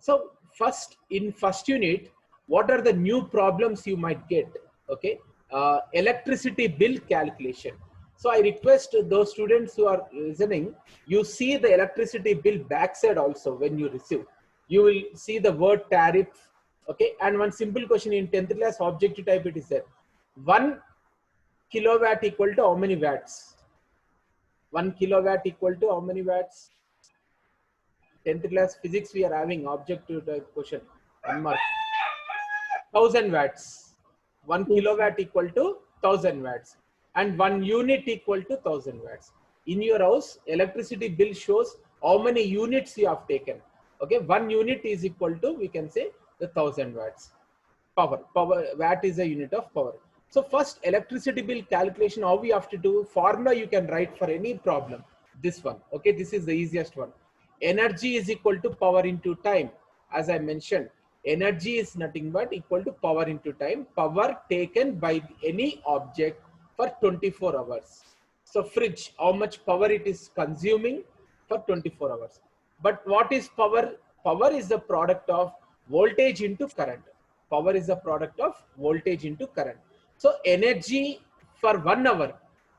So in first unit, what are the new problems you might get? Okay, electricity bill calculation. So I request those students who are listening, you see the electricity bill backside also. When you receive, you will see the word tariff. Okay, and one simple question in 10th class objective type, it is there, 1 kilowatt equal to how many watts? 1 kilowatt equal to how many watts? 10th class physics we are having objective type question, 1 mark. 1000 watts. 1 Yes, sir. kilowatt equal to 1000 watts, and 1 unit equal to 1000 watts. In your house, electricity bill shows how many units you have taken. Okay, 1 unit is equal to, we can say, the 1000 watts. Power watt is a unit of power. So first, electricity bill calculation, how we have to do? Formula you can write for any problem. This one, okay, this is the easiest one. Energy is equal to power into time. As I mentioned, energy is nothing but equal to power into time, power taken by any object for 24 hours. So fridge, how much power it is consuming for 24 hours. But what is power? Power is the product of voltage into current. Power is the product of voltage into current. So energy for 1 hour.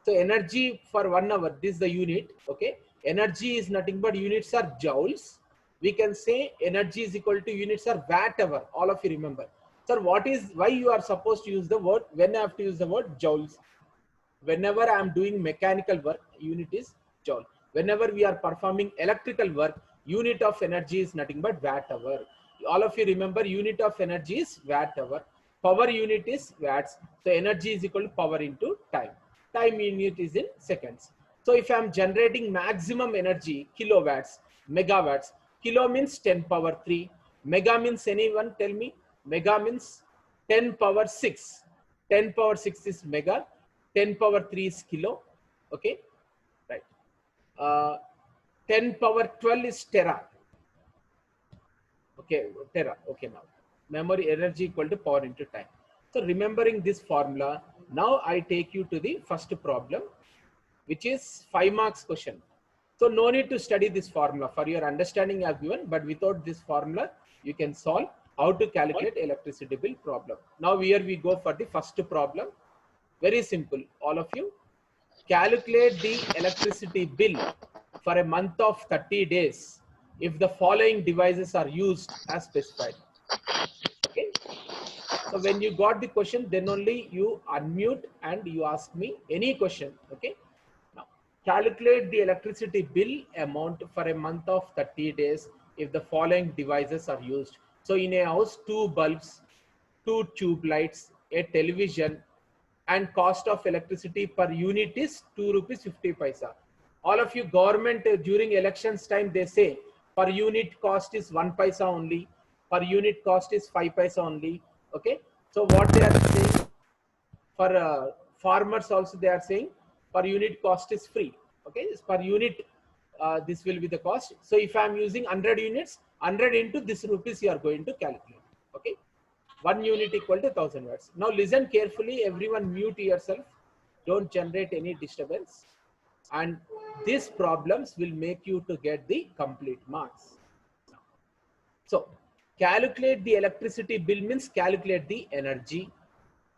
So energy for 1 hour, this is the unit. Okay, energy is nothing but units are joules. We can say energy is equal to units are watt hour. All of you remember. Sir, what is, why you are supposed to use the word, when I have to use the word joules? Whenever I am doing mechanical work, unit is joule. Whenever we are performing electrical work, unit of energy is nothing but watt hour. All of you remember, unit of energy is watt hour. Power unit is watts. So energy is equal to power into time. Time unit is in seconds. So if I am generating maximum energy, kilowatts, megawatts, kilo means 10 power 3. Mega means, anyone tell me? Mega means 10 power 6. 10 power 6 is mega. 10 power 3 is kilo. Okay, right. 10 power 12 is tera. Okay, tera. Okay, now memory energy equal to power into time. So remembering this formula, now I take you to the first problem, which is 5 marks question. So no need to study this formula. For your understanding I have given, but without this formula, you can solve how to calculate electricity bill problem. Now here we go for the first problem. Very simple, all of you. Calculate the electricity bill for a month of 30 days if the following devices are used as specified. Okay. So when you got the question, then only you unmute and you ask me any question. Okay. Now, calculate the electricity bill amount for a month of 30 days if the following devices are used. So in a house, 2 bulbs, 2 tube lights, a television, and cost of electricity per unit is 2 rupees 50 paisa. All of you, government during elections time, they say per unit cost is 1 paisa only, per unit cost is 5 paisa only. Okay, so what they are saying for farmers also, they are saying per unit cost is free. Okay, it's per unit, this will be the cost. So if I am using 100 units, 100 into this rupees you are going to calculate. Okay, 1 unit equal to 1000 watts. Now listen carefully, everyone mute yourself, don't generate any disturbance, and these problems will make you to get the complete marks. So calculate the electricity bill means calculate the energy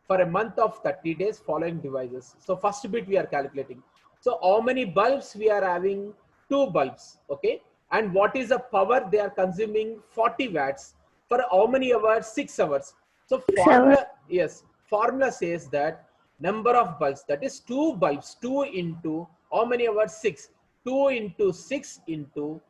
for a month of 30 days following devices. So first bit we are calculating. So how many bulbs we are having? 2 bulbs. Okay, and what is the power they are consuming? 40 watts. For how many hours? 6 hours. So 6 hours. formula, yes, formula says that number of bulbs, that is 2 bulbs, 2 into how many hours? 6. 2 into 6 into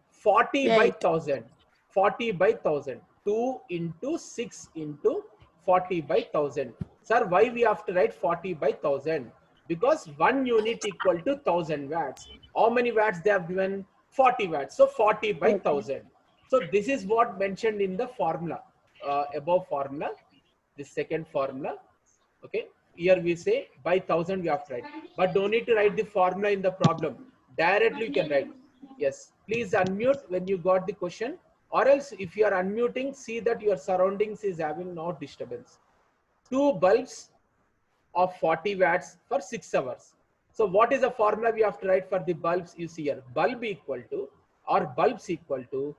40 by 8. 1000. 40 by 1000. 2 into 6 into 40 by 1000. Sir, why we have to write 40 by 1000? Because 1 unit equal to 1000 watts. How many watts they have given? 40 watts. So 40 by 1000. So this is what mentioned in the formula, above formula, this second formula. Okay, here we say by 1000 we have to write, but don't need to write the formula in the problem. Directly you can write. Yes, please unmute when you got the question, or else if you are unmuting, see that your surroundings is having no disturbance. 2 bulbs of 40 watts for 6 hours. So what is the formula we have to write for the bulbs? You see here, bulb equal to, or bulbs equal to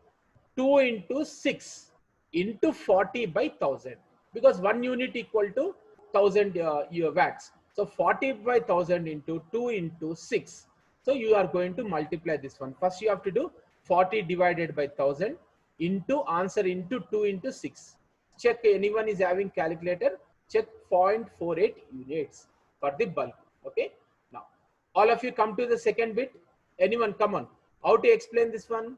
2 into 6 into 40 by 1000, because 1 unit equal to 1000 watts. So 40 by 1000 into 2 into 6. So you are going to multiply this one. First you have to do 40 divided by 1000 into answer into 2 into 6. Check, anyone is having calculator, check 0.48 units for the bulb. Okay. Now all of you come to the second bit. Anyone, come on. How to explain this one?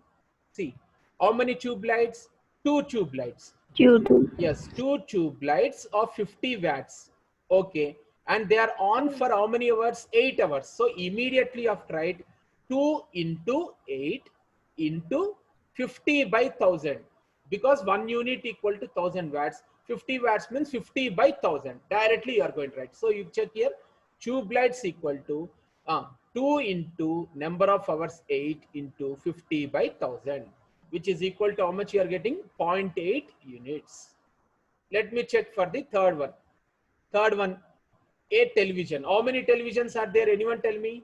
See, how many tube lights? 2 tube lights. YouTube. Yes, 2 tube lights of 50 watts. Okay. And they are on for how many hours? 8 hours. So immediately after, write 2 into 8 into 50 by 1000. Because 1 unit equal to 1000 watts. 50 watts means 50 by 1000. Directly you are going to write. So you check here. Tube lights equal to 2 into number of hours 8 into 50 by 1000, which is equal to how much you are getting? 0.8 units. Let me check for the third one. Third one, a television. How many televisions are there? Anyone tell me?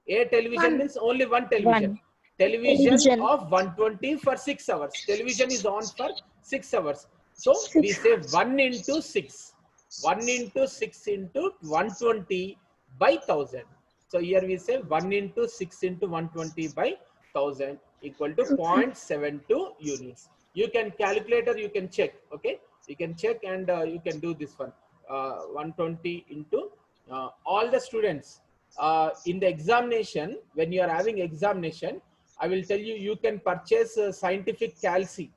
A television means only one television. Television of 120 for 6 hours. Television is on for 6 hours. So we say 1 into 6. 1 into 6 into 120 by 1000. So here we say 1 into 6 into 120 by 1000 equal to 0.72 units. You can calculate or you can check. Okay. You can check and you can do this one. 120 into all the students in the examination. When you are having examination, I will tell you, you can purchase scientific calci,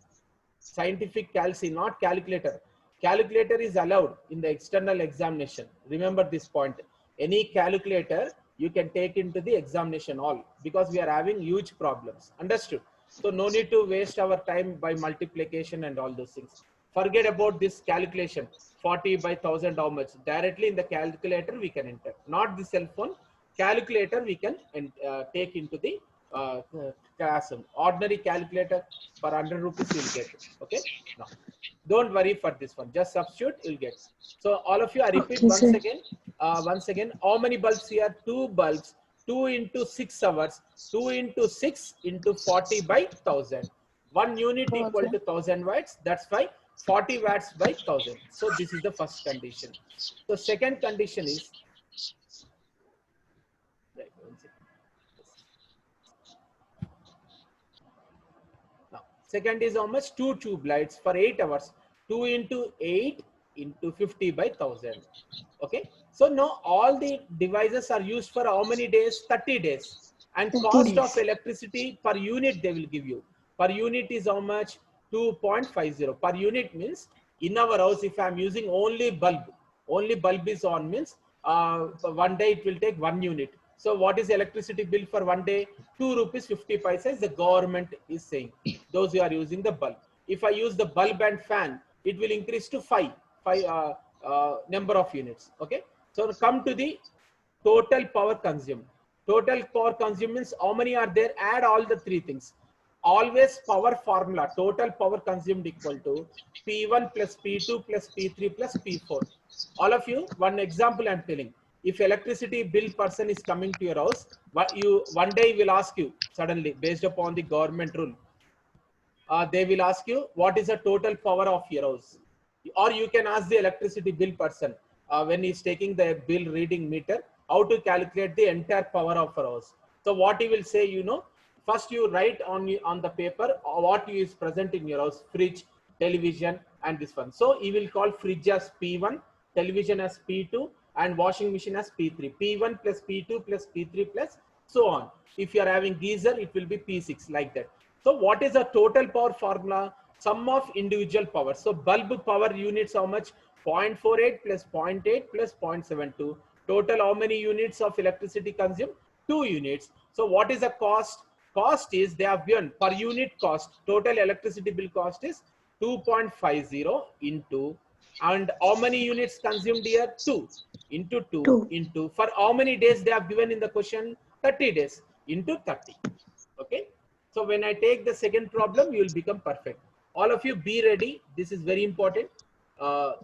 not calculator. Calculator is allowed in the external examination. Remember this point. Any calculator you can take into the examination hall, because we are having huge problems. Understood? So no need to waste our time by multiplication and all those things. Forget about this calculation. 40 by 1000 how much? Directly in the calculator we can enter. Not the cell phone. Calculator we can take into the classroom. Ordinary calculator for 100 rupees you will get. Okay. Now don't worry for this one. Just substitute, you'll get. So all of you, I repeat once again. Once again, how many bulbs here? 2 bulbs. 2 into 6 hours. 2 into 6 into 40 by 1000. 1 unit equal to 1000 watts. That's why 40 watts by 1000. So this is the first condition. So second condition is, now second is how much? 2 tube lights for 8 hours. 2 into 8 into 50 by 1000. Okay. So now all the devices are used for how many days? 30 days. And cost of electricity per unit they will give you. Per unit is how much? 2.50. Per unit means in our house, if I am using only bulb is on, means one day it will take 1 unit. So what is electricity bill for 1 day? 2 rupees 50 paisa the government is saying. Those who are using the bulb. If I use the bulb and fan, it will increase to 5 number of units. Okay. So come to the total power consumed. Total power consumed means how many are there? Add all the 3 things. Always power formula. Total power consumed equal to P1 plus P2 plus P3 plus P4. All of you, one example I'm telling. If electricity bill person is coming to your house, one day will ask you suddenly, based upon the government rule, they will ask you what is the total power of your house. Or you can ask the electricity bill person when he's taking the bill reading meter, how to calculate the entire power of a house. So what he will say, first you write on the paper what is present in your house: fridge, television, and this one. So he will call fridge as P1, television as P2, and washing machine as P3. P1 plus P2 plus P3 plus so on. If you are having geyser, it will be P6, like that. So what is the total power formula? Sum of individual power. So bulb power units how much? 0.48 plus 0.8 plus 0.72. Total how many units of electricity consumed? 2 units. So what is the cost? Cost is, they have given per unit cost. Total electricity bill cost is 2.50 into, and how many units consumed here? 2 into 2 into, for how many days they have given in the question? 30 days into 30. Okay. So when I take the second problem, you will become perfect. All of you be ready. This is very important.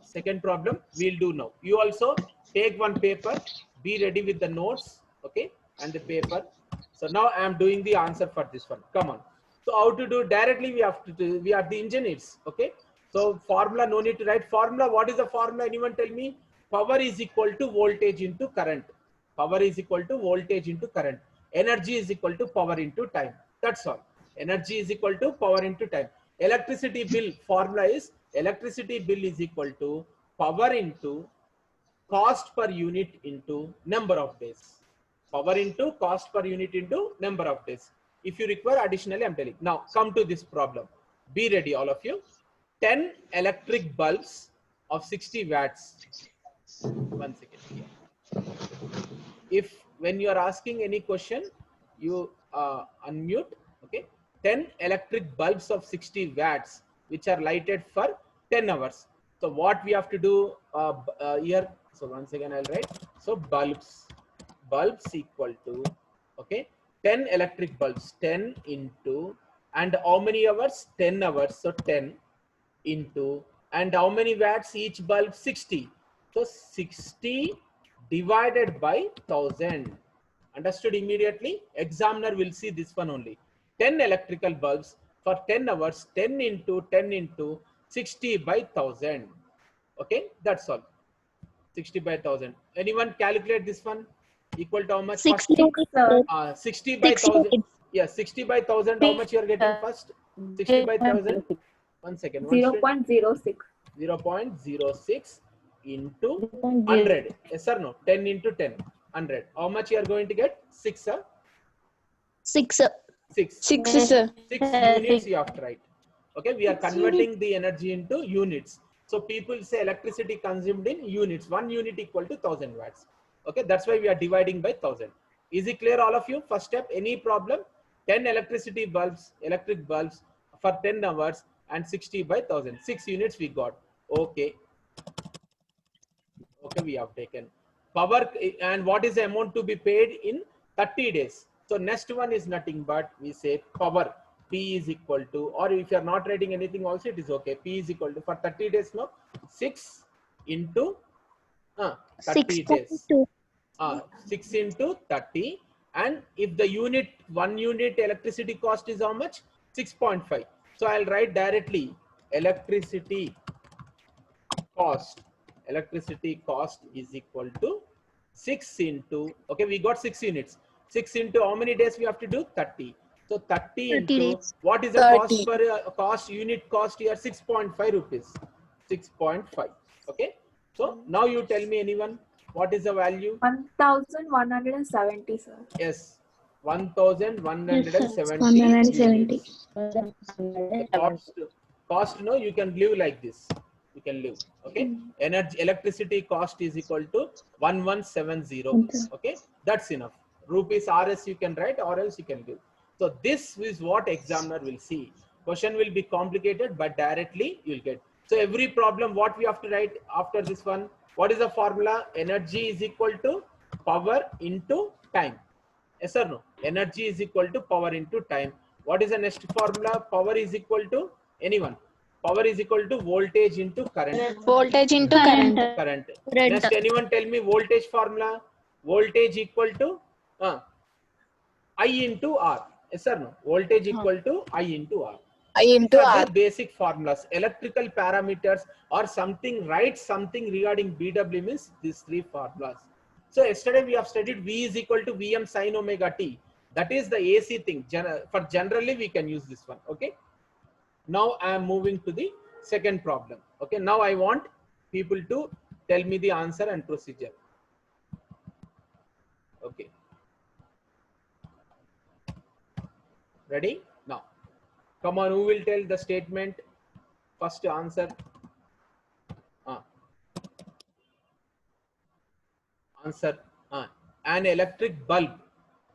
Second problem we'll do now. You also take one paper, be ready with the notes, okay, and the paper. So now I am doing the answer for this one. Come on. So how to do directly? We have to do, we are the engineers. Okay. So formula, no need to write formula. What is the formula? Anyone tell me? Power is equal to voltage into current. Power is equal to voltage into current. Energy is equal to power into time. That's all. Energy is equal to power into time. Electricity bill formula is electricity bill is equal to power into cost per unit into number of days. Power into cost per unit into number of days. If you require additionally, I'm telling. Now come to this problem. Be ready, all of you. 10 electric bulbs of 60 watts. 1 second here. If when you are asking any question, you unmute. Okay. 10 electric bulbs of 60 watts, which are lighted for 10 hours. So what we have to do here? So once again, I'll write. So bulbs equal to, okay, 10 electric bulbs, 10 into, and how many hours? 10 hours. So 10 into, and how many watts each bulb? 60. So 60 divided by 1000. Understood immediately? Examiner will see this one only. 10 electrical bulbs for 10 hours, 10 into 60 by 1000. Okay, that's all. 60 by 1000. Anyone calculate this one? Equal to how much? 6 units, sir. 60 by 6 1000. units. Yes, 60 by 1000. How much you are getting first? 60 by 1000. 1 second. 0.06. 0.06 into 100. Yes or no? 10 into 10. 100. How much you are going to get? 6, sir? 6. 6. 6, sir. 6 units you have to write. Okay, we are converting the energy into units. So people say electricity consumed in units. 1 unit equal to 1000 watts. Okay, that's why we are dividing by 1000. Is it clear, all of you? First step, any problem? 10 electric bulbs for 10 hours and 60 by 1000. 6 units we got. Okay. Okay, we have taken. Power, and what is the amount to be paid in 30 days? So next one is nothing but we say power. P is equal to, or if you are not writing anything also, it is okay. P is equal to, for 30 days, no, 6 into 30 days. 6 into 30. And if the unit, 1 unit electricity cost is how much? 6.5. So I'll write directly electricity cost. Electricity cost is equal to 6 into, okay, we got 6 units. 6 into how many days we have to do? 30. So 30 into days. what is the 30. cost per cost, unit cost here? 6.5 rupees. 6.5. Okay. So now you tell me, anyone, what is the value? 1170, sir. Yes, 1170 170. units. Cost, no, you can live like this. You can live. Okay. Energy, electricity cost is equal to 1170. Okay, that's enough. Rupees RS you can write, or else you can give. So this is what examiner will see. Question will be complicated, but directly you will get. So every problem, what we have to write after this one? What is the formula? Energy is equal to power into time. Yes or no? Energy is equal to power into time. What is the next formula? Power is equal to, anyone? Power is equal to voltage into current. Voltage into current. Current. Next, anyone tell me voltage formula? Voltage equal to I into R. Yes or no? Voltage equal to I into R. These are the basic formulas. Electrical parameters or something, write something regarding BW means these 3 formulas. So yesterday we have studied V is equal to Vm sin omega t. That is the AC thing. For generally we can use this one. Okay. Now I am moving to the second problem. Okay. Now I want people to tell me the answer and procedure. Okay. Ready? Now. Come on, who will tell the statement? First answer. Answer. An electric bulb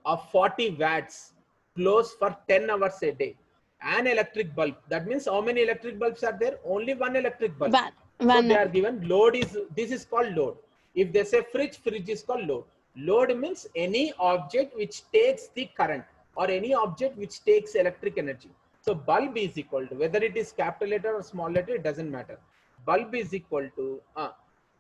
of 40 watts glows for 10 hours a day. An electric bulb. That means how many electric bulbs are there? Only one electric bulb. So they are given. Load is, this is called load. If they say fridge, fridge is called load. Load means any object which takes the current or any object which takes electric energy. So bulb is equal to, whether it is capital letter or small letter, it doesn't matter. Bulb is equal to,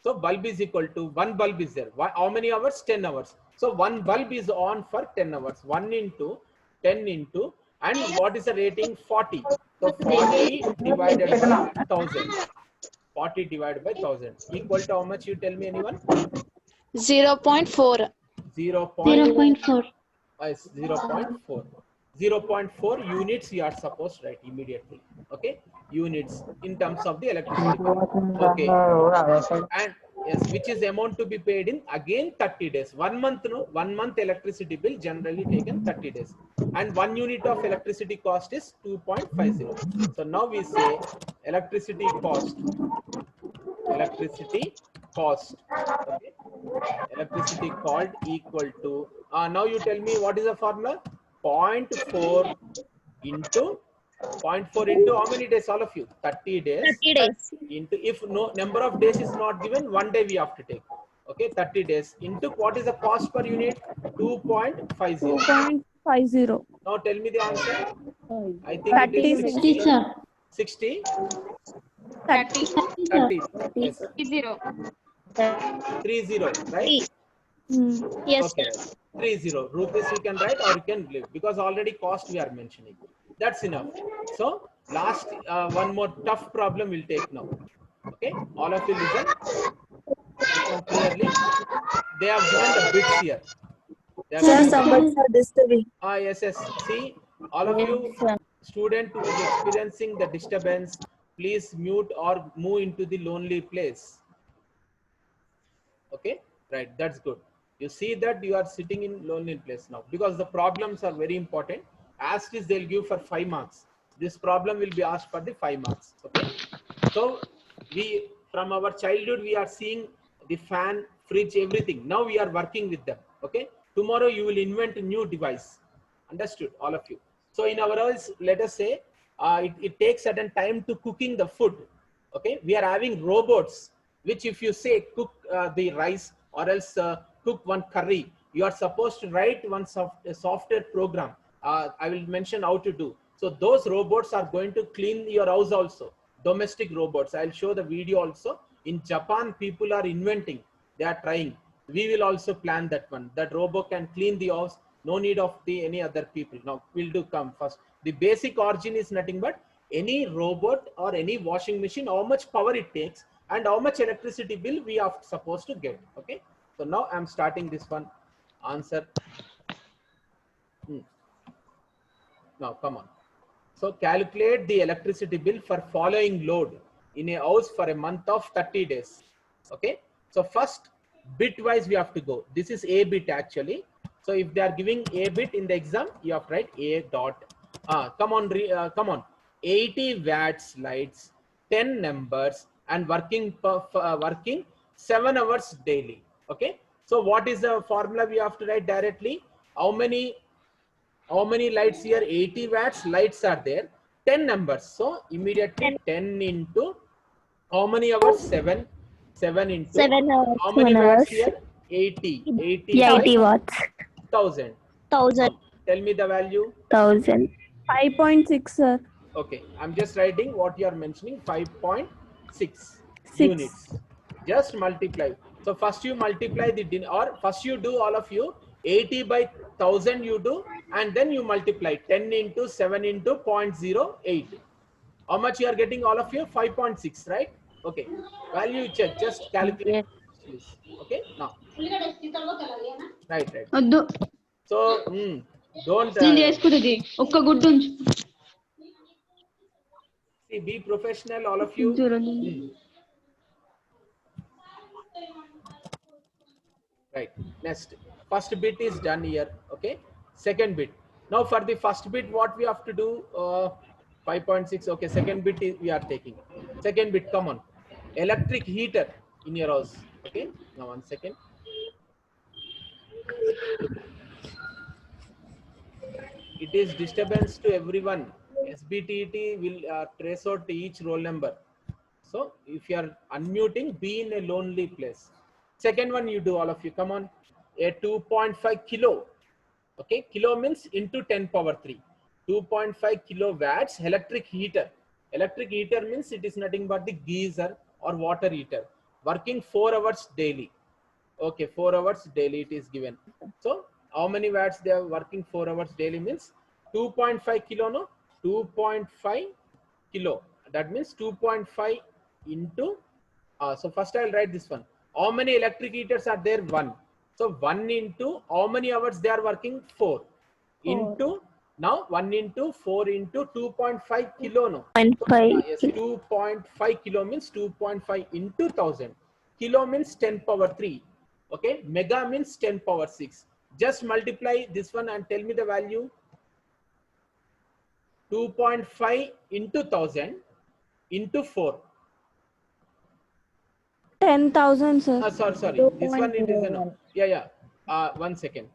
so bulb is equal to, one bulb is there. How many hours? 10 hours. So one bulb is on for 10 hours. 1 into 10 into, And what is the rating? 40. So 40 divided by 1000. 40 divided by 1000 equal to how much? You tell me, anyone? 0.4. 0. 0.4. 0.4. 0.4 units you are supposed to write immediately. Okay, units in terms of the electricity bill. Okay, and yes, which is amount to be paid in again 30 days. 1 month, no, 1 month electricity bill generally taken 30 days, and 1 unit of electricity cost is 2.50. So now we say electricity cost. Electricity cost. Okay, electricity called equal to, now you tell me what is the formula? 0.4 into 0.4 into how many days? All of you, 30 days 30 days. into, if no number of days is not given, 1 day we have to take. Okay, 30 days into what is the cost per unit? 2.50. 2.50. Now tell me the answer. I think it is 30, 60. sir. 60. 30. 30. Yes, 0. 30, right? Yes, Okay, sir. right. 30 rupees you can write, or you can leave, because already cost we are mentioning. That's enough. So last one more tough problem we'll take now. Okay, all of you listen. Listen clearly. They have given the bits here. They have Sir, given the somebody are disturbing. yes, yes. See, all of you student who is experiencing the disturbance, please mute or move into the lonely place. Okay, right, that's good. You see that you are sitting in lonely place now, because the problems are very important. As it is, they'll give for 5 marks. This problem will be asked for the 5 marks. Okay, so we, from our childhood, we are seeing the fan, fridge, everything. Now we are working with them. Okay, tomorrow you will invent a new device. Understood, all of you? So in our house, let us say it takes certain time to cooking the food. Okay, we are having robots, which if you say cook the rice, or else cook one curry, you are supposed to write one software program. I will mention how to do. So those robots are going to clean your house also. Domestic robots. I'll show the video also. In Japan, people are inventing. They are trying. We will also plan that one. That robot can clean the house. No need of the any other people. Now we'll do come first. The basic origin is nothing but any robot or any washing machine, how much power it takes and how much electricity bill we are supposed to get. Okay, so now I'm starting this one. Answer. Now come on. So calculate the electricity bill for following load in a house for a month of 30 days. Okay, so first bit wise we have to go. This is a bit actually. So if they are giving a bit in the exam, you have to write a dot. Come on, come on. 80 watts lights, 10 numbers, and working 7 hours daily. Okay, so what is the formula we have to write directly? How many lights here? 80 watts lights are there, 10 numbers. So immediately 10 into how many hours? 7. 7 into 7 hours. how many 7 watts hours. here? 80. 80 Yeah, by 80 watts. 1000. 1000. Tell me the value. 1000. 5.6, sir. Okay, I'm just writing what you are mentioning. 5.6 6. units. Just multiply. So first you multiply the or first you do, all of you, 80 by 1000 you do, and then you multiply 10 into 7 into 0.08. How much you are getting, all of you? 5.6, right? Okay, value check, just calculate, please. Okay, now right. వద్దు So don't నేను చేసుకుంటుంది ఒక్క గుడ్డు ఉంచు see, be professional, all of you. Right, next, first bit is done here. Okay, second bit. Now for the first bit, what we have to do? 5.6. Okay, second bit is we are taking. Second bit, come on. Electric heater in your house. Okay, now 1 second. It is disturbance to everyone. SBTT will trace out each roll number. So if you are unmuting, be in a lonely place. Second one you do, all of you. Come on. A 2.5 kilo. Okay, kilo means into 10 power 3. 2.5 kilowatts electric heater. Electric heater means it is nothing but the geyser or water heater. Working 4 hours daily. Okay, 4 hours daily it is given. So how many watts they are working 4 hours daily means 2.5 kilo, no? 2.5 kilo. That means 2.5 into, so first I'll write this one. How many electric heaters are there? 1. So 1 into, how many hours they are working? 4. Into, now 1 into 4 into 2.5 kilo, no? So, 0.5 yes, 2.5 kilo means 2.5 into 1000. Kilo means 10 power 3. Okay, mega means 10 power 6. Just multiply this one and tell me the value. 2.5 into 1000 into 4. 10,000, sir. Sorry. This one it is no. Yeah. 1 second.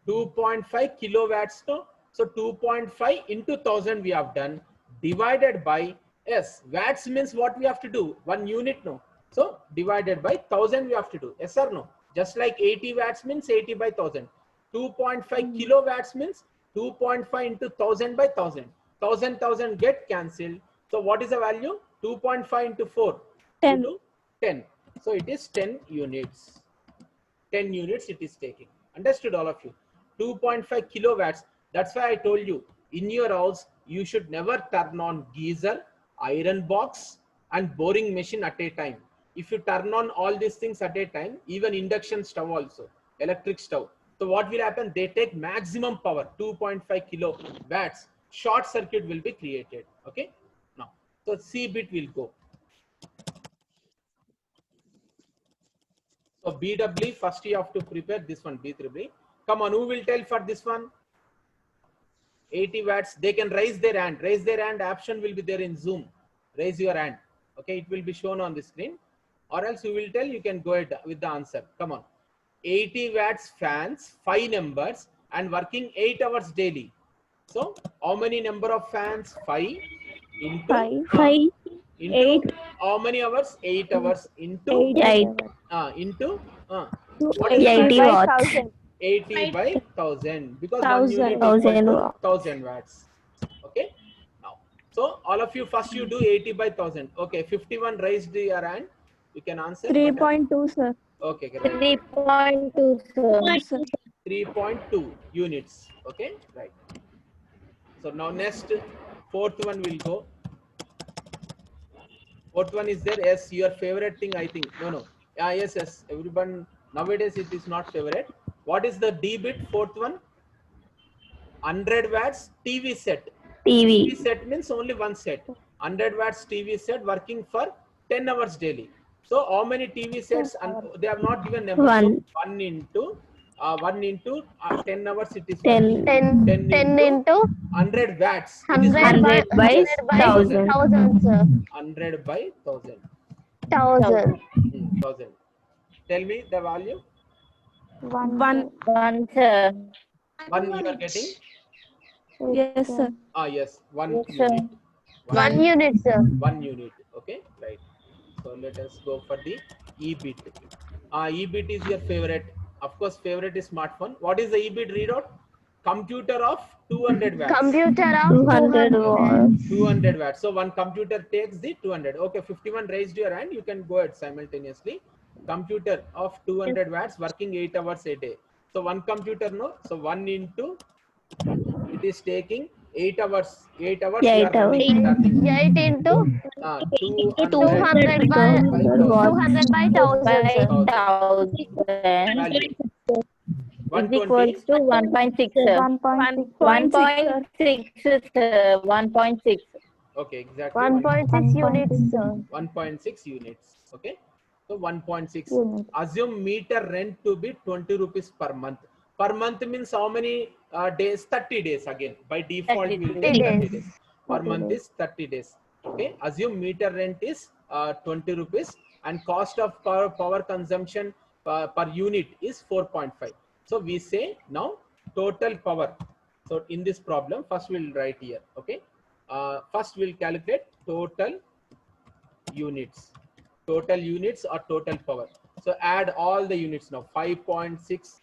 2.5 kilowatts, no? So 2.5 into 1000 we have done, divided by, yes, watts means what we have to do? 1 unit, no? So divided by 1000 we have to do. Yes or no? Just like 80 watts means 80 by 1000. 2.5 kilowatts means 2.5 into 1000 by 1000. 1000 get cancelled. So what is the value? 2.5 into 4. 10. 10. So it is 10 units. 10 units it is taking. Understood, all of you? 2.5 kilowatts. That's why I told you, in your house, you should never turn on geyser, iron box, and boring machine at a time. If you turn on all these things at a time, even induction stove also, electric stove. So what will happen? They take maximum power, 2.5 kilowatts. Short circuit will be created. Okay. Now, so C bit will go. So BW, first you have to prepare this one, B3B. Come on, who will tell for this one? 80 watts. They can raise their hand. Raise their hand. Option will be there in Zoom. Raise your hand. Okay, it will be shown on the screen. Or else you will tell, you can go ahead with the answer. Come on. 80 watts fans, 5 numbers, and working 8 hours daily. So how many number of fans? 5 into 5, into 8, how many hours? 8 hours into 8. into what is the 80 value? watts. 80 by 1000, because 1 1,000. unit equal to 1000 watts. Okay. Now, so all of you, first you do 80 by 1000. Okay, 51 raised your hand. You can answer. 3.2, sir. Okay, great. 3.2, sir. 3.2 units. Okay, right. So now next, fourth one will go. Fourth one is there. Yes, your favorite thing, I think. No. Yes. Everyone, nowadays it is not favorite. What is the D bit? Fourth one? 100 watts TV set. TV set means only one set. 100 watts TV set working for 10 hours daily. So how many TV sets? And they have not given number. So 1 into 10 hours it is working. 10 into 100 watts. It is 100 by 1,000. 100 by 1000. 1,000. 1000. Tell me the value. 1, sir. 1 you are getting? yes, sir. Yes, 1 Yes, sir. unit. 1 unit, sir. 1 unit. Okay, right. So let us go for the E bit. E bit is your favorite. Of course, favorite is smartphone. What is the E bit readout? Computer of 200 watts. Computer of 200 watts. 200 watts. So one computer takes the 200. Okay, 51 raised your hand. You can go ahead simultaneously. Computer of 200 watts working 8 hours a day. So one computer, no. So 1 into, it is taking 8 hours. 8 hours you are running. 8 into 200 by 1000. 200 by 1000, sir. Value. Is equals to 1.6, sir. 1.6, sir. 1.6. Okay, exactly. 1.6 units, sir. 1.6 units. Okay. So 1.6. Assume meter rent to be 20 rupees per month. Per month means how many days? 30 days again. By default, we will take 30 days. Per month is 30 days. Okay. Assume meter rent is 20 rupees and cost of power consumption per unit is 4.5. So we say now total power. So in this problem, first we'll write here. Okay. First we'll calculate total units. Total units or total power. So add all the units now. 5.6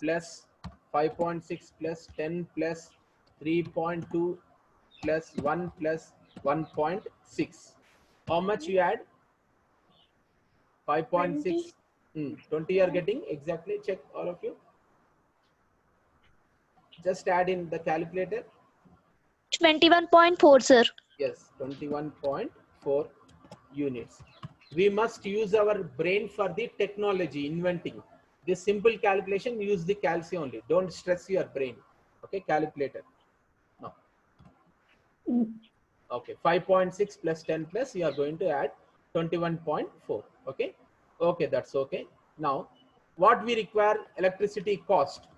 plus 5.6 plus 10 plus 3.2 plus 1 plus 1.6. How much you add? 5.6. 20 you are getting exactly. Check all of you. Just add in the calculator. 21.4, sir. Yes, 21.4 units. We must use our brain for the technology, inventing. This simple calculation, use the calci only. Don't stress your brain. Okay, calculator. No. Okay, 5.6 plus 10 plus, you are going to add 21.4. Okay, okay, that's okay. Now, what we require, electricity cost.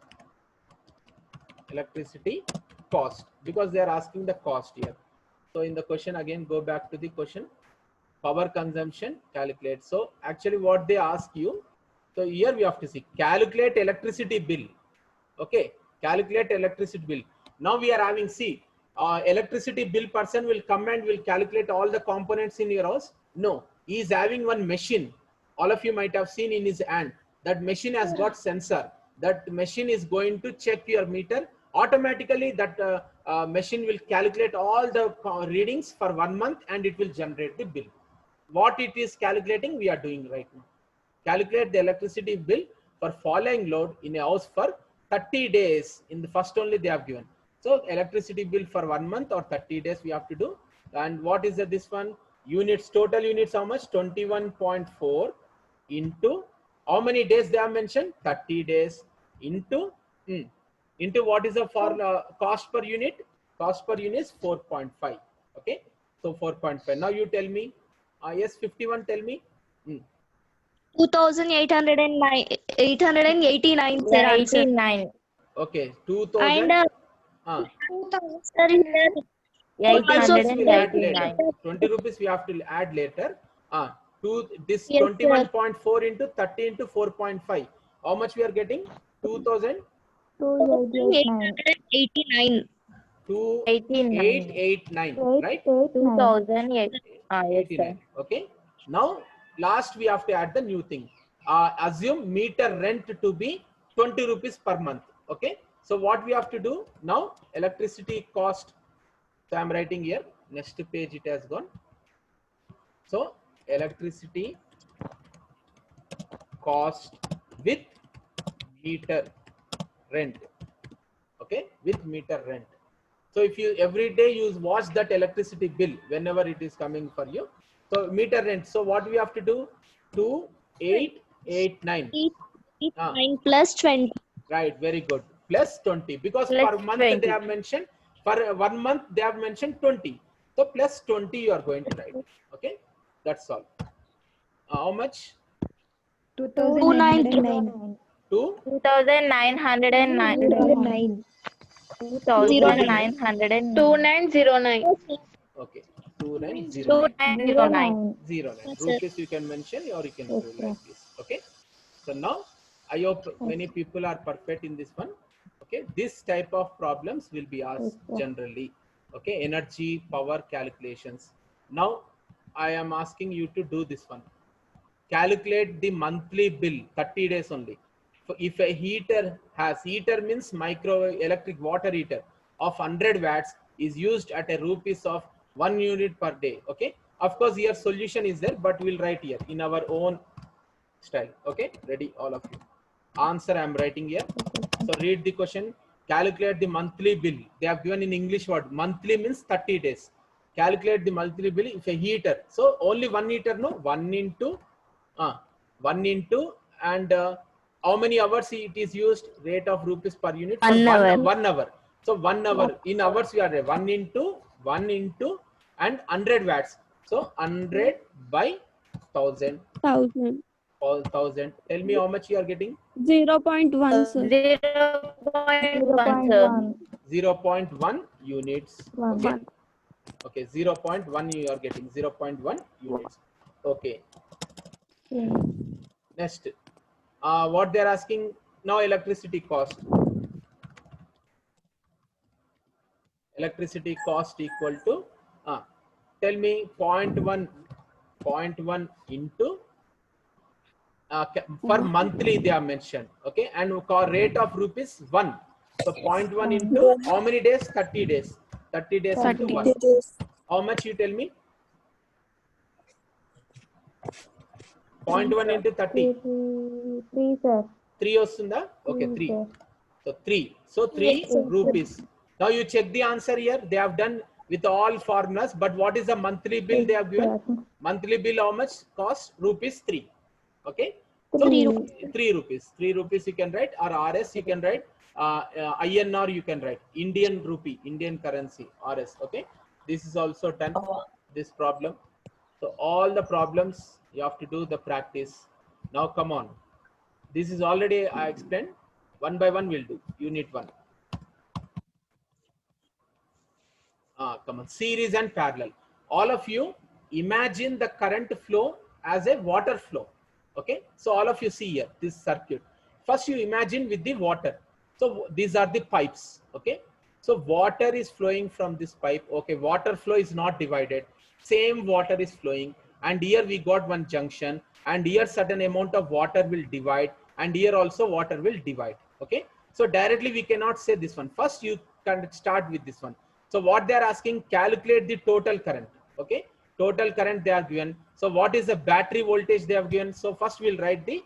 Electricity cost, because they are asking the cost here. So in the question, again, go back to the question. Power consumption, calculate. So actually what they ask you, so here we have to see, calculate electricity bill. Okay, calculate electricity bill. Now we are having, see, electricity bill person will come and will calculate all the components in your house. No, he is having one machine. All of you might have seen in his hand. That machine has got sensor. That machine is going to check your meter. Automatically that machine will calculate all the readings for 1 month and it will generate the bill. What it is calculating, we are doing right now. Calculate the electricity bill for following load in a house for 30 days. In the first only they have given. So electricity bill for 1 month or 30 days we have to do. And what is this one? Units, total units how much? 21.4 into how many days they have mentioned? 30 days into what is the for cost per unit? Cost per unit is 4.5. Okay, so 4.5. Now you tell me. Yes, 51. Tell me. 2,809, 889, sir. Answer. 89. Okay, And 2000. 2,000, sir, here. Also, 20 rupees we'll add later. 889. 20 rupees we have to add later. This Yes, sir. 21.4 into 30 into 4.5. How much we are getting? 2000. 2,889. 2889, right? 2008. Yes, sir. 89. Okay. Now last we have to add the new thing. Assume meter rent to be 20 rupees per month. Okay. So what we have to do now? Electricity cost. So I'm writing here. Next page it has gone. So electricity cost with meter rent. Okay, with meter rent. So if you every day you watch that electricity bill whenever it is coming for you. So meter rent. So what we have to do? 2889. 9 plus 20. Right, very good. Plus 20 because Plus per month 20. they have mentioned, for 1 month they have mentioned 20. So plus 20 you are going to write. Okay, that's all. How much? 2,909. 2,909. 2,909. 2,909. Okay, 2909. 2,909. 09. Yes, sir. Rupees you can mention or you can do like this. Okay. So now I hope many people are perfect in this one. Okay. This type of problems will be asked generally. Okay. Energy, power calculations. Now I am asking you to do this one. Calculate the monthly bill, 30 days only. If a heater means micro electric water heater of 100 watts is used at a rupees of 1 unit per day. Okay, of course here solution is there, but we'll write here in our own style. Okay, ready all of you? Answer I am writing here. So read the question. Calculate the monthly bill. They have given in English word. Monthly means 30 days. Calculate the monthly bill if a heater. So only one heater, no? 1 into and how many hours it is used? Rate of rupees per unit for 1 hour. 1 hour. So 1 hour in hours we are 1 into and 100 watts. So 100 by 1000. 1000. Tell me how much you are getting? 0.1, sir. 0.1, sir. 0.1 units. Okay. Okay. 0.1 you are getting 0.1 units. Okay. Next. What they are asking now, electricity cost. Electricity cost equal to tell me 0.1 into for monthly they are mentioned. Okay, and rate of rupees 1. So 0.1 into how many days? 30 days. 30 days into 1. How much you tell me? 0.1 into 30. 3, sir. 3 వస్తుందా? Okay, 3. So 3. So 3 rupees. Now you check the answer here. They have done with all formulas. But what is the monthly bill they have given? Monthly bill how much cost? Rupees 3. Okay. So 3 rupees. 3 rupees you can write, or RS you can write. INR you can write. Indian rupee, Indian currency, RS. Okay. This is also done. This problem. So all the problems you have to do the practice. Now come on. This is already I explained. One by one we'll do. Unit 1. Come on. Series and parallel. All of you imagine the current flow as a water flow. Okay. So all of you see here this circuit. First you imagine with the water. So these are the pipes. Okay. So water is flowing from this pipe. Okay. Water flow is not divided. Same water is flowing. And here we got one junction. And here certain amount of water will divide. And here also water will divide. Okay. So directly we cannot say this one. First you can start with this one. So what they are asking, calculate the total current. Okay. Total current they are given. So what is the battery voltage they have given? So first we'll write the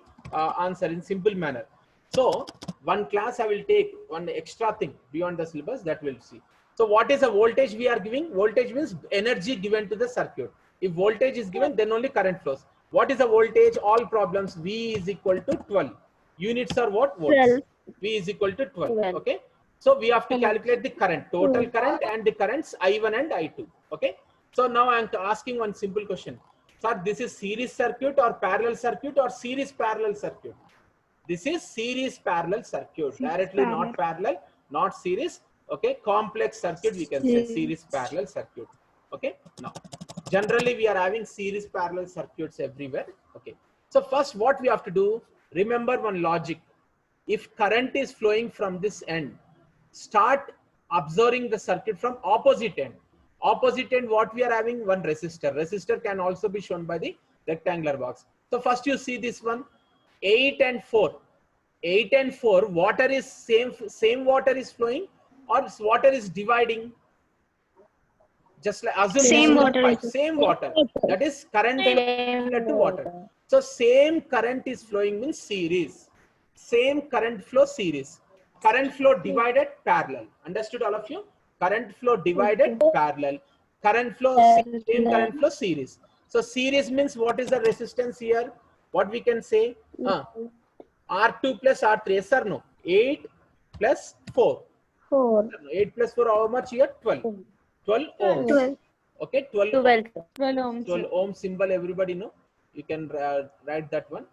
answer in simple manner. So one class I will take one extra thing beyond the syllabus that we'll see. So what is the voltage we are giving? Voltage means energy given to the circuit. If voltage is given, then only current flows. What is the voltage? All problems. V is equal to 12. Units are what? Volts. 12. V is equal to 12. Okay. So we have to calculate the current, total current and the currents I1 and I2. Okay. So now I am asking one simple question. Sir, this is series circuit or parallel circuit or series parallel circuit? This is series parallel circuit. Directly not parallel, not series. Okay. Complex circuit we can say series parallel circuit. Okay. Now, generally we are having series parallel circuits everywhere. Okay. So first what we have to do, remember one logic. If current is flowing from this end, start observing the circuit from opposite end. Opposite end, what we are having? One resistor. Resistor can also be shown by the rectangular box. So first you see this one, 8 and 4. 8 and 4, water is same water is flowing or water is dividing? Just like assume Same water pipe, same water. That is current flow to water. So same current is flowing means series. Same current flow series. Current flow divided parallel. Understood all of you? Current flow divided parallel. Current flow same current flow series. So series means what is the resistance here? What we can say? R2 plus R3. Yes or no? 8 plus 4. 4. 8 plus 4 how much here? 12. 12 ohms. 12. Okay, 12 ohms. 12 ohm symbol, everybody know? You can write that one.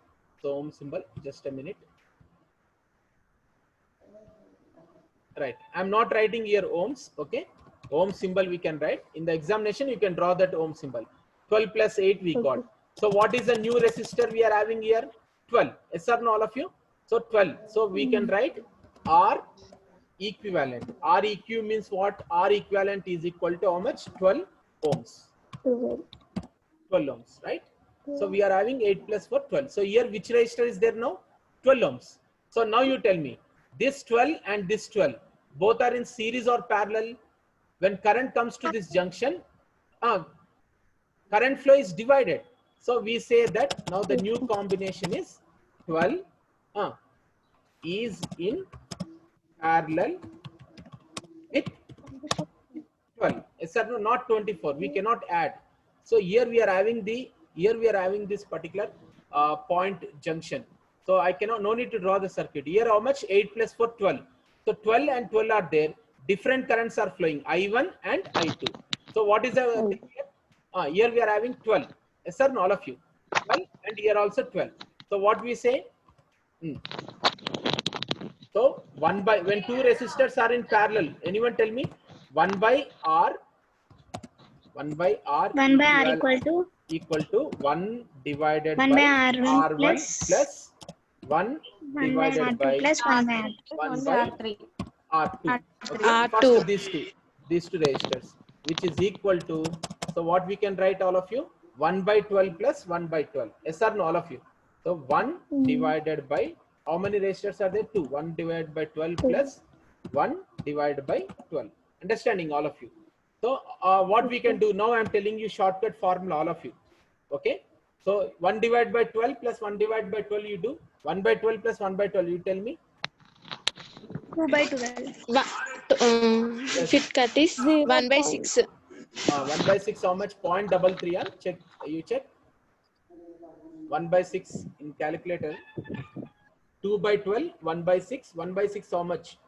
So ohm symbol, just a minute. Right. I'm not writing here ohms. Okay. Ohm symbol we can write. In the examination, you can draw that ohm symbol. 12 plus 8 we got. So what is the new resistor we are having here? 12. Yes or no, all of you? So 12. So we can write R equivalent. R eq means what? R equivalent is equal to how much? 12 ohms. 12 ohms, right? So we are having 8 plus 4, 12. So here which resistor is there now? 12 ohms. So now you tell me, this 12 and this 12, both are in series or parallel? When current comes to this junction, current flow is divided. So we say that now the new combination is 12 is in parallel with 12. Yes or no? Not 24. We cannot add. So here we are having this particular point junction. So I cannot, no need to draw the circuit. Here how much? 8 plus 4, 12. So 12 and 12 are there. Different currents are flowing, I1 and I2. So what is the thing here? Here we are having 12. Yes sir, all of you. 12 and here also 12. So what we say? So when two resistors are in parallel, anyone tell me? 1 by R equal to 1 divided by R1 plus 1 divided by 1 by R2. Okay, first these two resistors, which is equal to, so what we can write all of you? 1 by 12 plus 1 by 12. Yes or no, all of you? So 1 divided by, how many resistors are there? 2. 1 divided by 12 plus 1 divided by 12. Understanding all of you? So what we can do now, I am telling you shortcut formula, all of you. Okay. So 1 divided by 12 plus 1 divided by 12 you do. 1 by 12 plus 1 by 12 you tell me. 2 by 12. Yes. Fifth cut is 1 by 6. 1 by 6, how much? 0.33. Check. You check. 1 by 6 in calculator. 2 by 12, 1 by 6. 1 by 6, how much?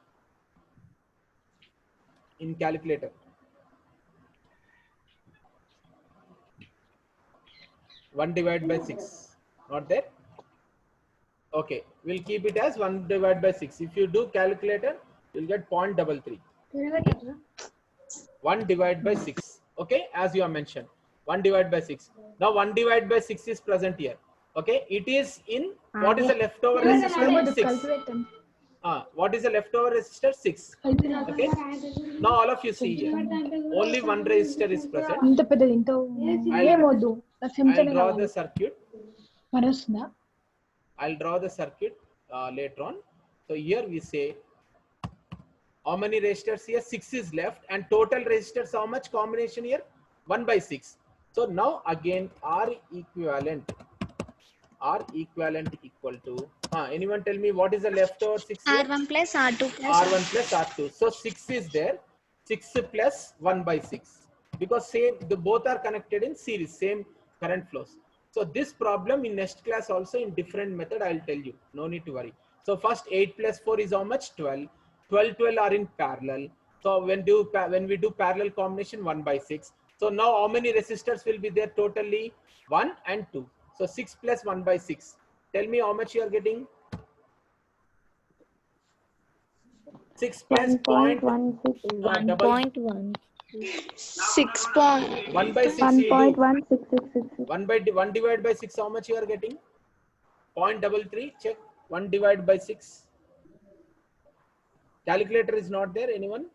In calculator. 1 divided by 6. Not there? Okay. We'll keep it as 1 divided by 6. If you do calculator, you'll get 0.33. 1 divided by 6. Okay. As you have mentioned. 1 divided by 6. Now 1 divided by 6 is present here. Okay. It is in, what is the leftover resistor? 6. What is the leftover resistor? 6. Okay. Now all of you see here. Only one resistor is present. I'll draw the circuit. I'll draw the circuit later on. So here we say, how many resistors here? 6 is left, and total resistors how much combination here? 1 by 6. So now again R equivalent equal to, anyone tell me what is the leftover 6 here? R1 plus R2 plus R1 plus R2. So 6 is there. 6 plus 1 by 6. Because same, the both are connected in series, same current flows. So this problem in next class also in different method I'll tell you. No need to worry. So first 8 plus 4 is how much? 12. 12 are in parallel. So when we do parallel combination, 1 by 6. So now how many resistors will be there totally? 1 and 2. So 6 plus 1 by 6. Tell me how much you are getting? 6 plus 1.1. 6 point. 1 by 6 you do. 1.1666. 1 divided by 6, how much you are getting? 0.33. Check. 1 divided by 6. Calculator is not there. Anyone?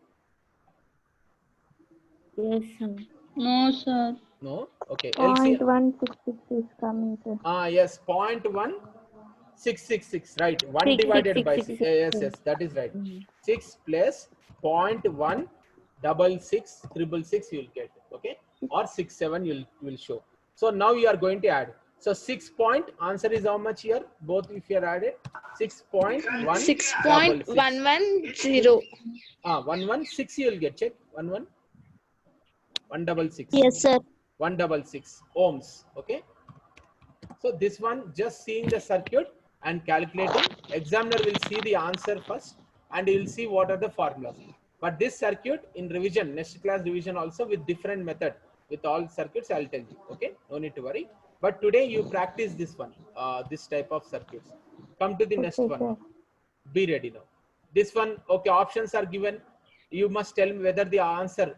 Yes, sir. No, sir. No. Okay. LCM. 0.1666 is coming, sir. Yes. 0.1666. Right. 1 divided by 6. Yes. That is right. 6 plus 0.16666 you will get. Okay. Or 67 you will show. So now you are going to add. So 6 point, answer is how much here? Both if you are added. 6.1. 6.110. 116 you will get. Check. 166. Yes, sir. 166 ohms. Okay. So this one, just seeing the circuit and calculating, examiner will see the answer first and he will see what are the formulas. But this circuit in revision, next class revision also with different method, with all circuits I'll tell you. Okay, no need to worry. But today you practice this one, this type of circuits. Come to the next Okay, one. sir. Be ready now. This one, okay, options are given. You must tell me whether the answer,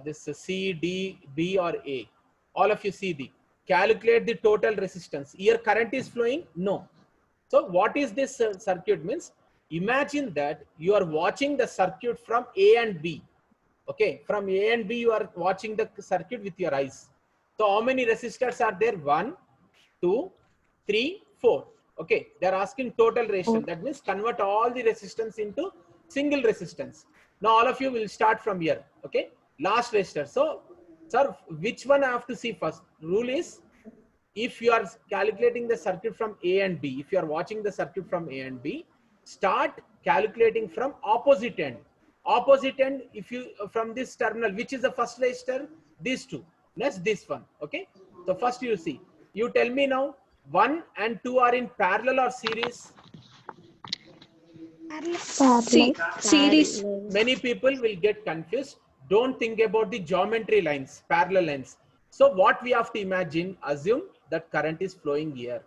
this C, D, B or A. All of you see the, calculate the total resistance. Here current is flowing? No. So what is this circuit means? Imagine that you are watching the circuit from A and B. Okay, from A and B you are watching the circuit with your eyes. So how many resistors are there? 1, 2, 3, 4. Okay, they are asking total resistance. That means convert all the resistance into single resistance. Now all of you will start from here. Okay, last resistor. So, sir, which one I have to see first? Rule is, if you are calculating the circuit from A and B, if you are watching the circuit from A and B, start calculating from opposite end. Opposite end, if you from this terminal, which is the first resistor? These two. Next this one. Okay. So first you see. You tell me now, 1 and 2 are in parallel or series? Series. Many people will get confused. Don't think about the geometry lines, parallel lines. So what we have to imagine, assume that current is flowing here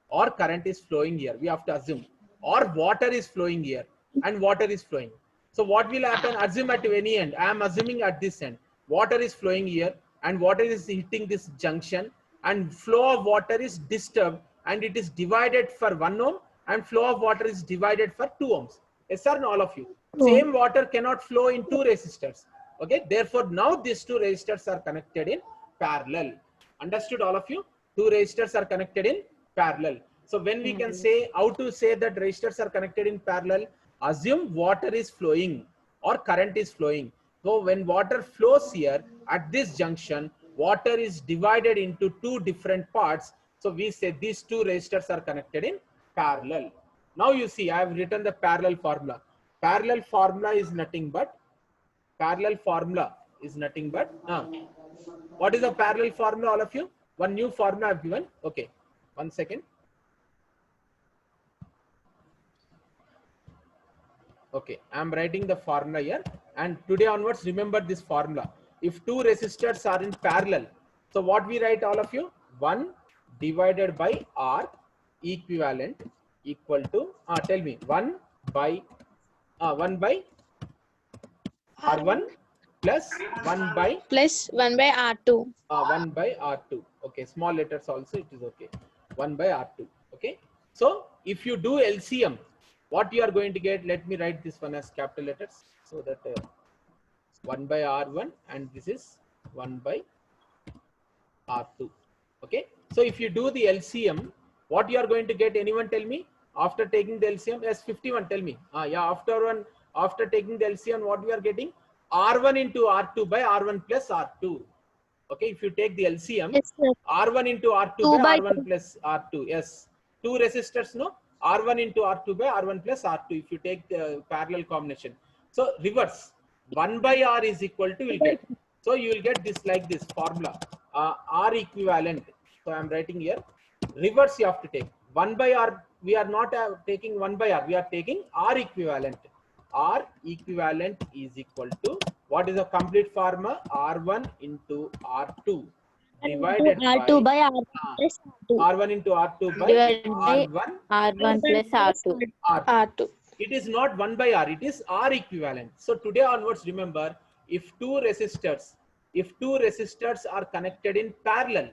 or current is flowing here. We have to assume, or water is flowing here and water is flowing. So what will happen? Assume at any end. I am assuming at this end. Water is flowing here and water is hitting this junction, and flow of water is disturbed and it is divided for 1 ohm and flow of water is divided for 2 ohms. Yes sir, all of you. Same water cannot flow in 2 resistors. Okay, therefore now these 2 resistors are connected in parallel. Understood all of you? 2 resistors are connected in parallel. So when we can say, how to say that resistors are connected in parallel? Assume water is flowing or current is flowing. So when water flows here at this junction, water is divided into 2 different parts. So we say these 2 resistors are connected in parallel. Now you see, I have written the parallel formula. Parallel formula is nothing but what is the parallel formula, all of you? One new formula I've given. Okay, 1 second. Okay, I'm writing the formula here, and today onwards remember this formula. If two resistors are in parallel, so what we write, all of you? 1 divided by R equivalent equal to tell me 1 by R1 plus 1 by Plus 1 by R2. 1 by R2. Okay, small letters also it is okay. 1 by R2. Okay. So if you do LCM, what you are going to get? Let me write this one as capital letters so that 1 by R1 and this is 1 by R2. Okay. So if you do the LCM, what you are going to get? Anyone tell me? After taking the LCM, yes, 51. Tell me. Yeah. After taking the LCM, what we are getting? R1 into R2 by R1 plus R2. Okay, if you take the LCM, Yes, sir. R1 into R2 2 by by R1 plus R2. Yes, two resistors, no? R1 into R2 by R1 plus R2 if you take the parallel combination. So reverse, 1 by R is equal to, will get. So you will get this like this formula, R equivalent. So I am writing here, reverse you have to take. 1 by R, we are not taking 1 by R, we are taking R equivalent. R equivalent is equal to, what is the complete formula? R1 into R2 divided R2 by by R1 plus R2. R1 into R2 by Divided by R1 R1 plus R2. R2. R2. It is not 1 by R, it is R equivalent. So today onwards, remember, if two resistors are connected in parallel,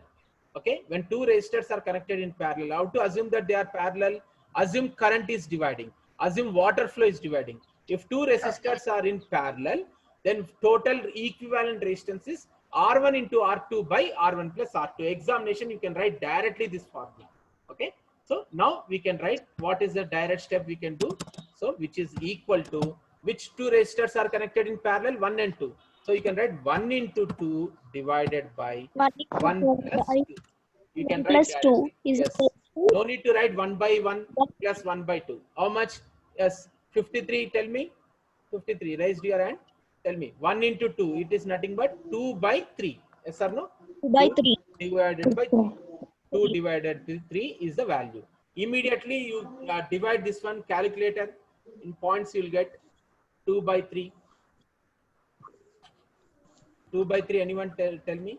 okay, when two resistors are connected in parallel, how to assume that they are parallel? Assume current is dividing, assume water flow is dividing. If two resistors are in parallel, then total equivalent resistance is R1 into R2 by R1 plus R2. Examination, you can write directly this formula. Okay. So now we can write what is the direct step we can do. So which is equal to, which two resistors are connected in parallel? 1 and 2. So you can write 1 into 2 divided by 1 plus 2. You can write plus 2 directly. is Yes. equal to No need to write 1 by 1 plus 1 by 2. How much? Yes. 53. Tell me. 53. Raise your hand. Tell me. 1 into 2. It is nothing but 2 by 3. Yes or no? 2 by 2 3. divided by 3. 2 divided by 3 is the value. Immediately you divide this one, calculator. In points you will get 2 by 3. 2 by 3. Anyone tell me?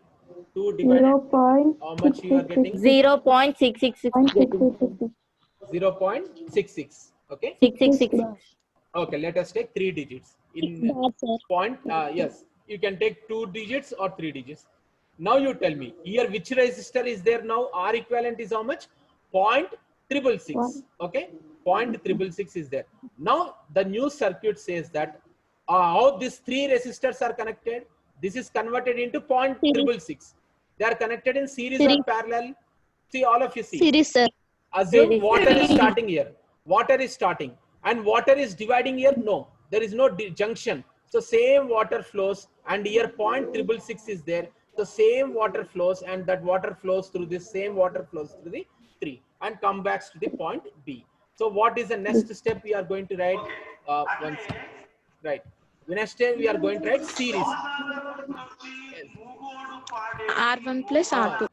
2 divided. 0.666. How much you are getting? 0.666 getting. 0.66. Okay. 6666. Okay. Let us take 3 digits. In Sir. point, yes, you can take 2 digits or 3 digits. Now you tell me here which resistor is there now? R equivalent is how much? 0.666. Okay, 0.666 is there. Now the new circuit says that how these 3 resistors are connected. This is converted into 0.666. They are connected in series or parallel. See, all of you see. Series, sir. Assume Series. water is starting here. Water is starting and water is dividing here. No, there is no junction. So same water flows and here 0.666 is there. So same water flows and that water flows through this, same water flows through the 3 and come back to the point B. So what is the next step we are going to write? One second. Right. The next step we are going to write series. Yes. R1 plus R2.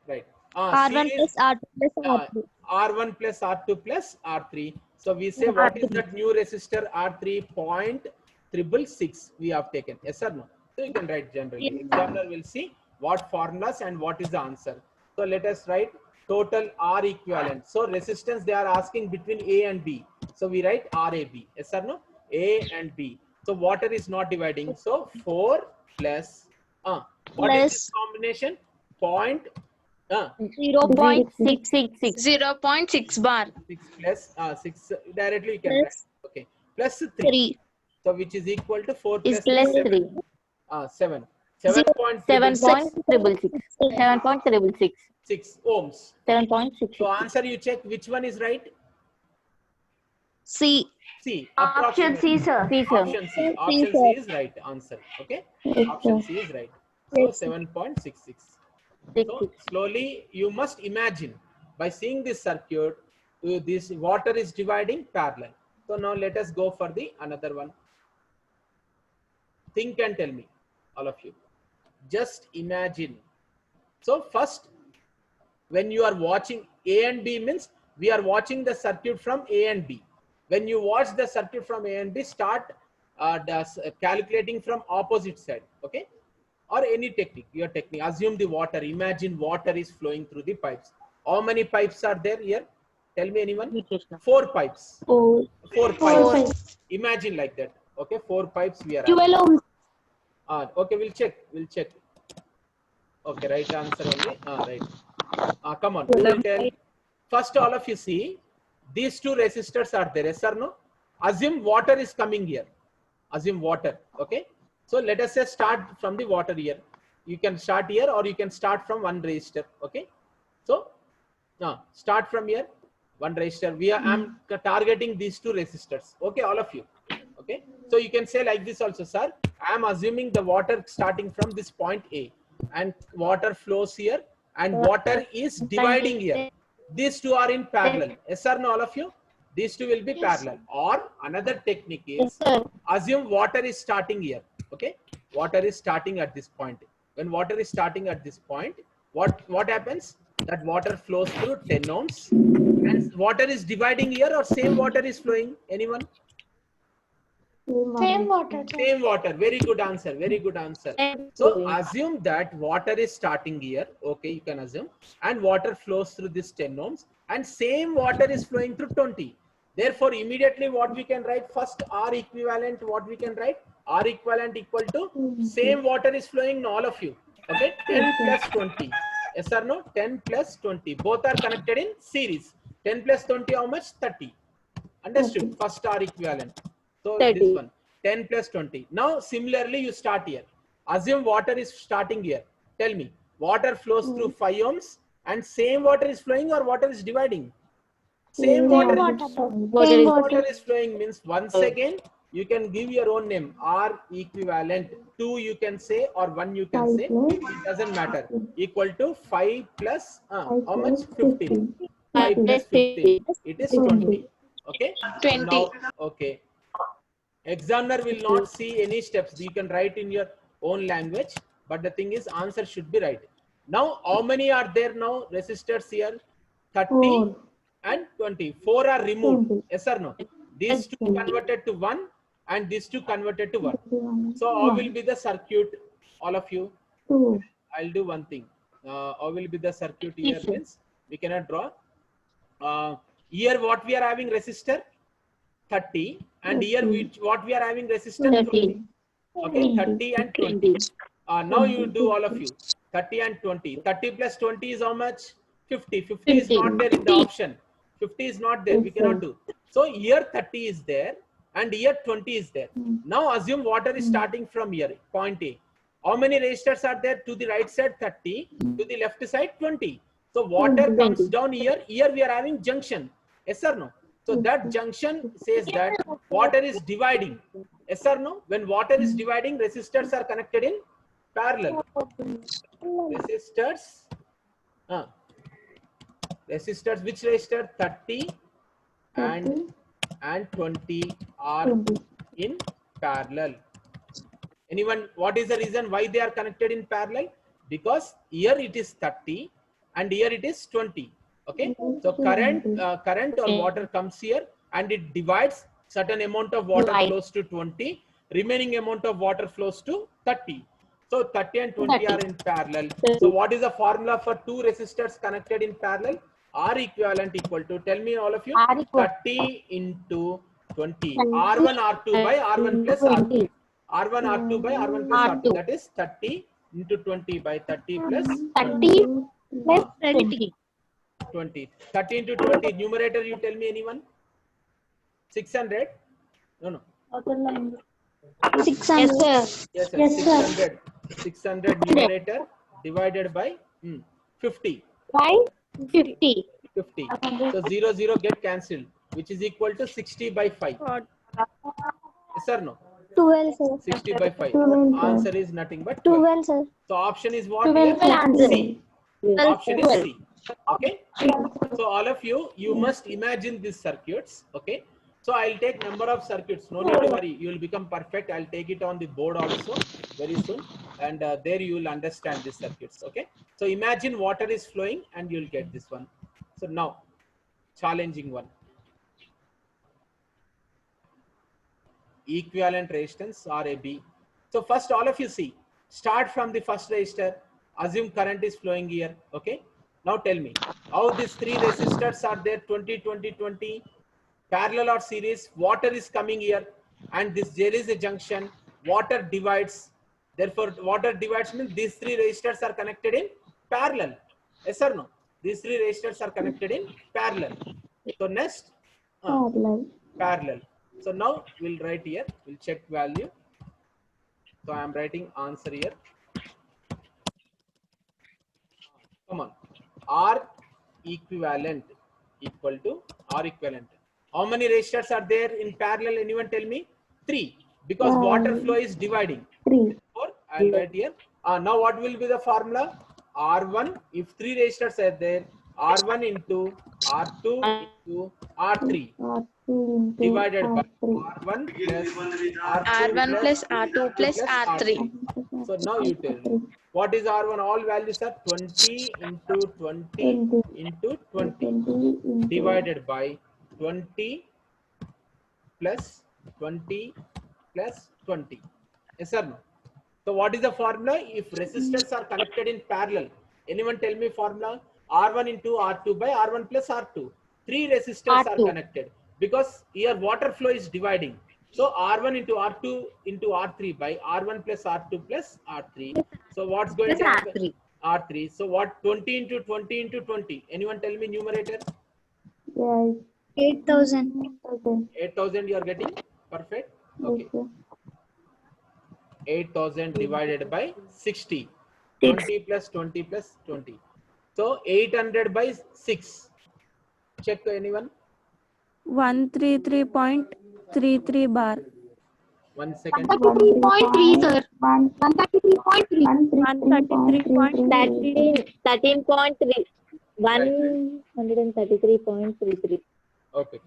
Right. R1 Series, plus R2 plus R3. R1 plus R2 plus R3. So we say what is that new resistor? R3 0.666 we have taken. Yes or no? So you can write generally. Examiner will see what formulas and what is the answer. So let us write total R equivalent. So resistance they are asking between A and B. So we write RAB. Yes or no? A and B. So water is not dividing. So 4 plus what is this combination? 0.666. 0.6 bar. 6 plus 6 directly you can Plus write. Okay, plus 3. 3. So which is equal to 4 Is plus plus 3. 3. 7. 7.666. 7.666. 6 ohms. 7.666. So answer you check which one is right. C. C. Option C, sir. C, sir. Option C. Option C is right answer. Okay. Option C is right. So 7.66. So slowly you must imagine by seeing this circuit, this water is dividing parallel. So now let us go for the another one. Think and tell me, all of you. Just imagine. So first, when you are watching A and B means we are watching the circuit from A and B. When you watch the circuit from A and B, start calculating from opposite side, okay? Or any technique, your technique. Assume the water. Imagine water is flowing through the pipes. How many pipes are there here? Tell me anyone. 4 pipes. 4 pipes. Imagine like that. Okay, 4 pipes we are having. 12 ohms. Okay, we'll check. Okay, right answer only. Right. Come on, who will tell? First, all of you see, these 2 resistors are there, yes or no? Assume water is coming here. Assume water, okay? So let us say start from the water here. You can start here or you can start from 1 resistor, okay? So, start from here, 1 resistor. I'm targeting these 2 resistors, okay, all of you, okay? So you can say like this also, sir. I am assuming the water starting from this point A and water flows here and water is dividing here. These 2 are in parallel. Yes or no, all of you? These 2 will be parallel. Or another technique is assume water is starting here. Okay, water is starting at this point. When water is starting at this point, what happens? That water flows through 10 ohms, and water is dividing here, or same water is flowing. Anyone? Same water. Same water. Very good answer. Very good answer. So assume that water is starting here. Okay, you can assume, and water flows through this 10 ohms, and same water is flowing through 20. Therefore, immediately what we can write first, R equivalent. What we can write? R equivalent equal to same water is flowing in all of you. Okay, 10 plus 20. Yes or no? 10 plus 20. Both are connected in series. 10 plus 20, how much? 30. Understood? First R equivalent. So 30. This one, 10 plus 20. Now, similarly, you start here. Assume water is starting here. Tell me, water flows through 5 ohms and same water is flowing or water is dividing? Same water is flowing means once again, you can give your own name. R equivalent. 2 you can say or 1 you can say. It doesn't matter. Equal to 5 plus, how much? 15. 5 plus 15. It is 20. Okay? 20. Now, okay. Examiner will not see any steps. You can write in your own language, but the thing is answer should be right. Now, how many are there now? Resistors here, 30 and 20. 4 are removed. Yes or no? These 2 converted to 1 and these 2 converted to 1. So, how will be the circuit, all of you? I'll do one thing. How will be the circuit here means we cannot draw. Here what we are having resistor? 30, and here what we are having resistor? 20. Okay, 30 and 20. Now you do all of you. 30 and 20. 30 plus 20 is how much? 50. 50 is not there in the option. 50 is not there. We cannot do. So here 30 is there and here 20 is there. Now assume water is starting from here, point A. How many resistors are there? To the right side 30, to the left side 20. So water comes down here. Here we are having junction. Yes or no? So that junction says that water is dividing. Yes or no? When water is dividing, resistors are connected in parallel. Resistors. Resistors, which resistor? 30 and 20 are in parallel. Anyone, what is the reason why they are connected in parallel? Because here it is 30 and here it is 20. Okay, so current or water comes here and it divides. Certain amount of water flows to 20, remaining amount of water flows to 30. So 30 and 20 are in parallel. So what is the formula for 2 resistors connected in parallel? R equivalent equal to, tell me all of you, 30 into 20. R1 R2 by R1 plus R2. R1 R2 by R1 plus R2. That is 30 into 20 by 30 plus 30 plus 20. 20. 30 into 20. Numerator, you tell me anyone? 600? No. 600. Yes, sir. 600. 600 numerator divided by 50. By 50. 50. So 0, 0 get cancelled, which is equal to 60 by 5. Yes or no? 12, sir. 60 by 5. 12, answer is nothing but 12. 12, sir. So option is what? 12 answer. C. Option is C. Okay. So all of you, you must imagine these circuits. Okay. So I'll take number of circuits. No need to worry. You will become perfect. I'll take it on the board also very soon. And there you will understand these circuits. Okay. So imagine water is flowing and you'll get this one. So now, challenging one. Equivalent resistance or a B. So first all of you see, start from the first resistor, assume current is flowing here. Okay. Now tell me how these three resistors are there, 20, 20, 20, parallel or series, water is coming here and this there is a junction, water divides. Therefore water divides means these three resistors are connected in parallel. Yes or no? These three resistors are connected in parallel. So next, parallel. So now we'll write here, we'll check value. So I am writing answer here. Come on. R equivalent equal to R equivalent. How many resistors are there in parallel? Anyone tell me? 3. Because water flow is dividing. 3. I'll write here. Now what will be the formula? R1, if 3 resistors are there, R1 into R2 into R3 divided by R1 plus R1 plus R2 plus R3. So now you tell me, what is R1? All values are 20 into 20 into 20 divided by 20 plus 20 plus 20. Yes or no? So what is the formula? If resistors are connected in parallel, anyone tell me formula? R1 into R2 by R1 plus R2. 3 resistors are connected because here water flow is dividing. So R1 into R2 into R3 by R1 plus R2 plus R3. So what's going to happen? R3. So what 20 into 20 into 20? Anyone tell me numerator? 8,000. 8,000 you are getting? Perfect. Okay. 8,000 divided by 60. 20 plus 20 plus 20. So 800 by 6. Check anyone? 133.33 bar. 1 second. 133.3, sir. 133.3. 133.33. 13.3. 133.33. Okay.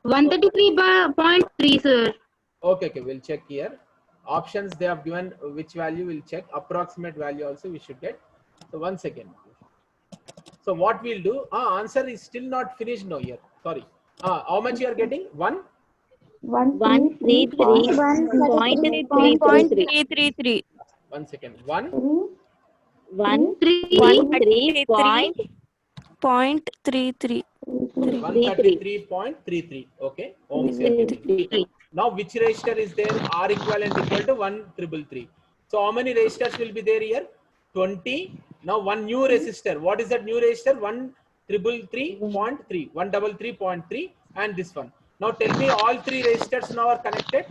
133.3, sir. Okay. We'll check here. Options they have given which value we'll check. Approximate value also we should get. So 1 second. So what we'll do? Answer is still not finished now here. Sorry. How much you are getting? 1? 133.333. 1 second. 1? 133.33. 0.33. 133.33. Okay. Ohms you are getting. Now which resistor is there? R equivalent equal to 133. So how many resistors will be there here? 20. Now one new resistor. What is that new resistor? 133.3. 133.3 and this one. Now tell me all 3 resistors now are connected.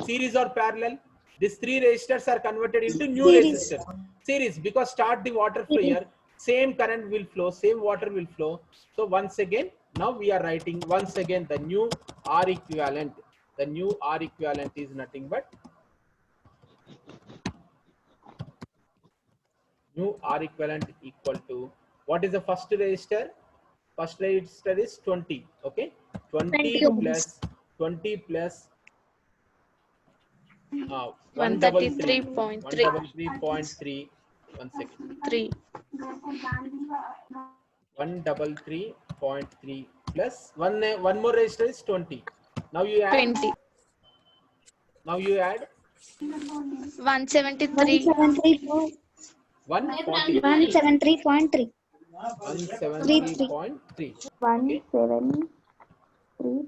Series or parallel? These 3 resistors are converted into new resistors. Series, because start the water flow here. Same current will flow, same water will flow. So once again, now we are writing once again the new R equivalent. The new R equivalent is nothing but new R equivalent equal to, what is the first resistor? First resistor is 20. Okay, 20 plus 20 plus 133.3. 133.3. 1 second. 3. 133.3 plus one more resistor is 20. Now you add. 20. Now you add 173. 140. 173.3. 173.3. Okay.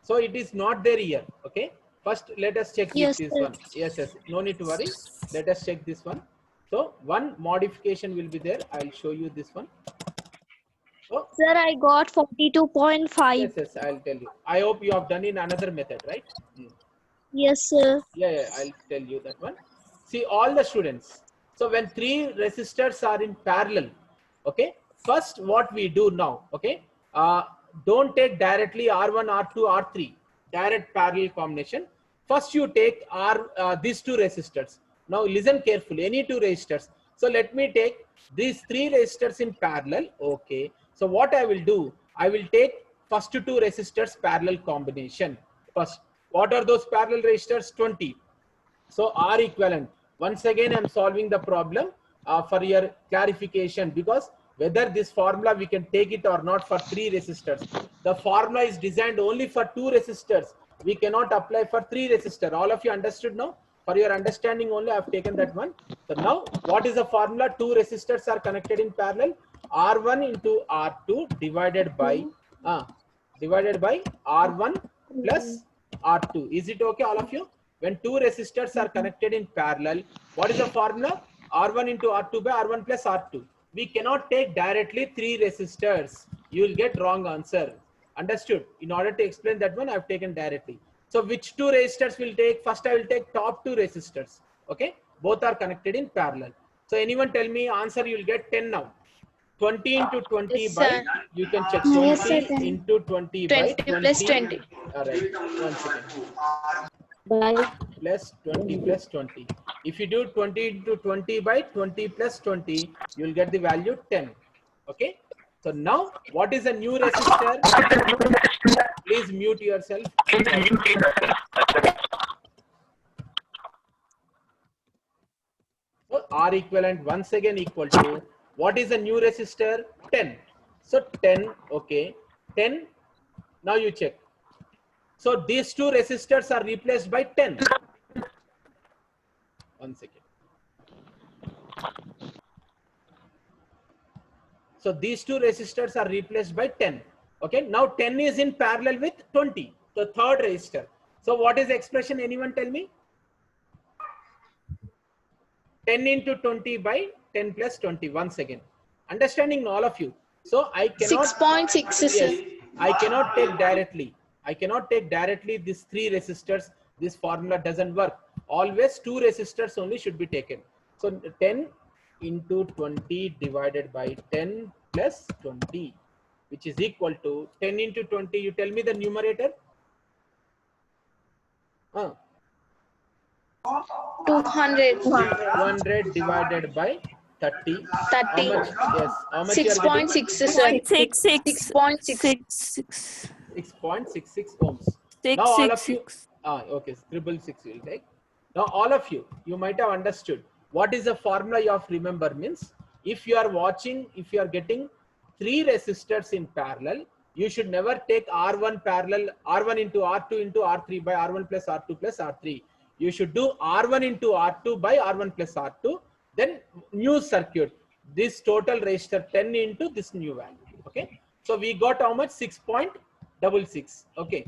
So it is not there here. Okay. First, let us check Yes, this sir. one. Yes. No need to worry. Let us check this one. So one modification will be there. I'll show you this one. So Sir, I got 42.5. yes, I'll tell you. I hope you have done in another method, right? Yes, sir. Yeah, I'll tell you that one. See, all the students. So when 3 resistors are in parallel, okay, first what we do now, okay, don't take directly R1, R2, R3, direct parallel combination. First you take these 2 resistors. Now listen carefully, any 2 resistors. So let me take these 3 resistors in parallel. Okay. So what I will do, I will take first two resistors parallel combination. First, what are those parallel resistors? 20. So R equivalent. Once again, I'm solving the problem for your clarification, because whether this formula we can take it or not for 3 resistors. The formula is designed only for 2 resistors. We cannot apply for 3 resistors. All of you understood now? For your understanding only, I have taken that one. So now, what is the formula? 2 resistors are connected in parallel. R1 into R2 divided by R1 plus R2. Is it okay, all of you? When 2 resistors are connected in parallel, what is the formula? R1 into R2 by R1 plus R2. We cannot take directly 3 resistors. You will get wrong answer. Understood? In order to explain that one, I have taken directly. So which 2 resistors will take? First, I will take top 2 resistors. Okay? Both are connected in parallel. So anyone tell me answer, you will get 10 now. 20 into 20 Yes, by, sir. you can check, Yes, 20 sir. into 20 by 20 plus 20. All right, one second. By Plus 20 plus 20. If you do 20 into 20 by 20 plus 20, you will get the value 10. Okay. So now, what is a new resistor? Please mute yourself. So R equivalent once again equal to, what is a new resistor? 10. So 10, okay, 10. Now you check. So these 2 resistors are replaced by 10. One second. So these 2 resistors are replaced by 10. Okay, now 10 is in parallel with 20, the third resistor. So what is the expression? Anyone tell me? 10 into 20 by 10 plus 20. Once again, understanding all of you. So I cannot 6.6, yes, sir. I cannot take directly. I cannot take directly these 3 resistors. This formula doesn't work. Always 2 resistors only should be taken. So 10 into 20 divided by 10 plus 20, which is equal to 10 into 20. You tell me the numerator. 200. 200 divided by 30. How 30. much? Yes. How much you are getting? 6.6, sir. 6 6.6. 6.66 ohms. Now all of you, okay, 666 will take. Now all of you, you might have understood what is the formula you have to remember. Means if you are watching, if you are getting 3 resistors in parallel, you should never take R1 parallel, R1 into R2 into R3 by R1 plus R2 plus R3. You should do R1 into R2 by R1 plus R2, then new circuit. This total resistor 10 into this new value. Okay. So we got how much? 6.66. Okay.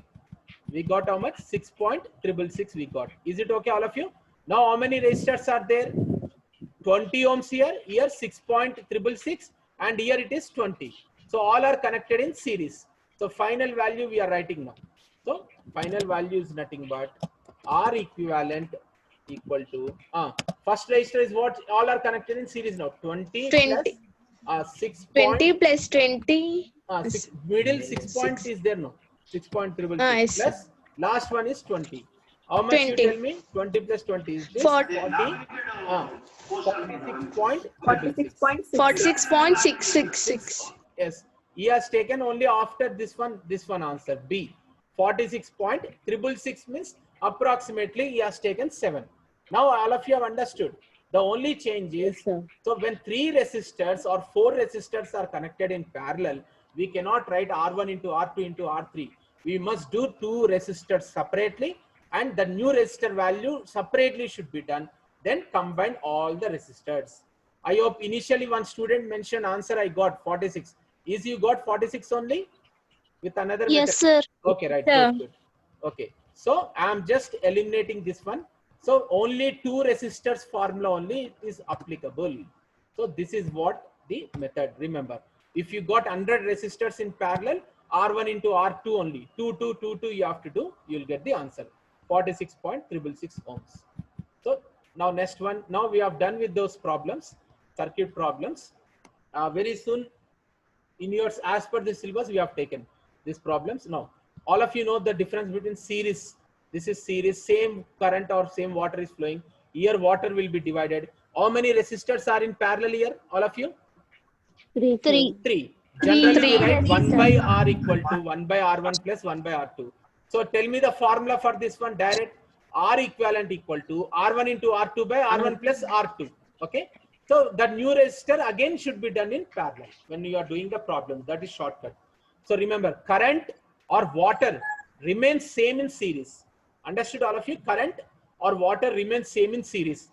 We got how much? 6.666 we got. Is it okay, all of you? Now how many resistors are there? 20 ohms here, 6.666, and here it is 20. So all are connected in series. So final value we are writing now. So final value is nothing but R equivalent equal to, first resistor is what? All are connected in series now. 20 20. plus 6. 20 plus 20. Middle 6 point is there no? 6.666 Yes. plus last one is 20. How much 20. you tell me? 20 plus 20 is this? 40. 46.666. 46.666. Yes, he has taken only after this one answer B. 46.666 means approximately he has taken 7. Now all of you have understood. The only change is, yes, sir. so when 3 resistors or 4 resistors are connected in parallel, we cannot write R1 into R2 into R3. We must do 2 resistors separately, and the new resistor value separately should be done. Then combine all the resistors. I hope initially one student mentioned answer I got 46. Is you got 46 only with another Yes, method? sir. Okay, right. Sir. Good. Okay. So I am just eliminating this one. So only 2 resistors formula only is applicable. So this is what the method. Remember, if you got 100 resistors in parallel, R1 into R2 only, 2, 2, 2, 2 you have to do, you will get the answer, 46.666 ohms. So now next one, now we have done with those problems, circuit problems. Very soon in yours, as per the syllabus, we have taken these problems. Now, all of you know the difference between series. This is series, same current or same water is flowing. Here water will be divided. How many resistors are in parallel here, all of you? 3, 3. 3. Generally, we Three. write 1 by R equal to 1 by R1 plus 1 by R2. So tell me the formula for this one direct. R equivalent equal to R1 into R2 by R1 plus R2. Okay. So the new resistor again should be done in parallel when you are doing the problem. That is shortcut. So remember, current or water remains same in series. Understood all of you? Current or water remains same in series.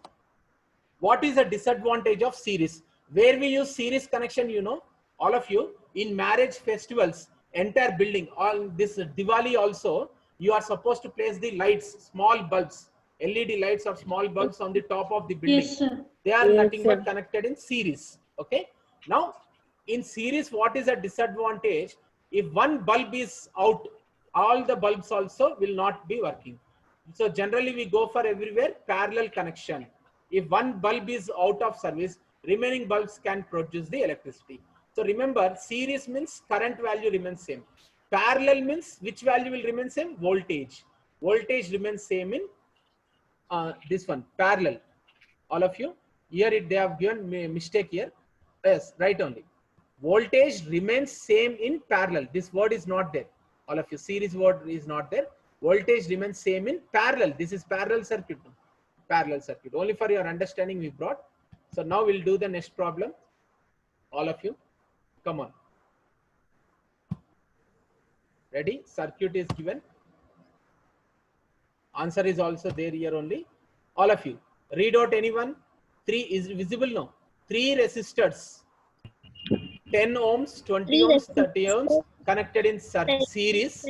What is the disadvantage of series? Where we use series connection, you know, all of you, in marriage festivals, entire building, all this Diwali also, you are supposed to place the lights, small bulbs, LED lights or small bulbs on the top of the building. Yes, sir. They are Yes, nothing but sir. connected in series. Okay. Now, in series, what is a disadvantage? If one bulb is out, all the bulbs also will not be working. So generally we go for everywhere parallel connection. If one bulb is out of service, remaining bulbs can produce the electricity. So remember, series means current value remains same. Parallel means which value will remain same? Voltage. Voltage remains same in this one, parallel. All of you, here they have given mistake here. Yes, right only. Voltage remains same in parallel. This word is not there. All of you, series word is not there. Voltage remains same in parallel. This is parallel circuit. Parallel circuit. Only for your understanding we brought. So now we'll do the next problem. All of you, come on. Ready? Circuit is given. Answer is also there here only. All of you, read out anyone. 3 is visible now. 3 resistors. 10 ohms, 20 ohms, 30 ohms connected in series.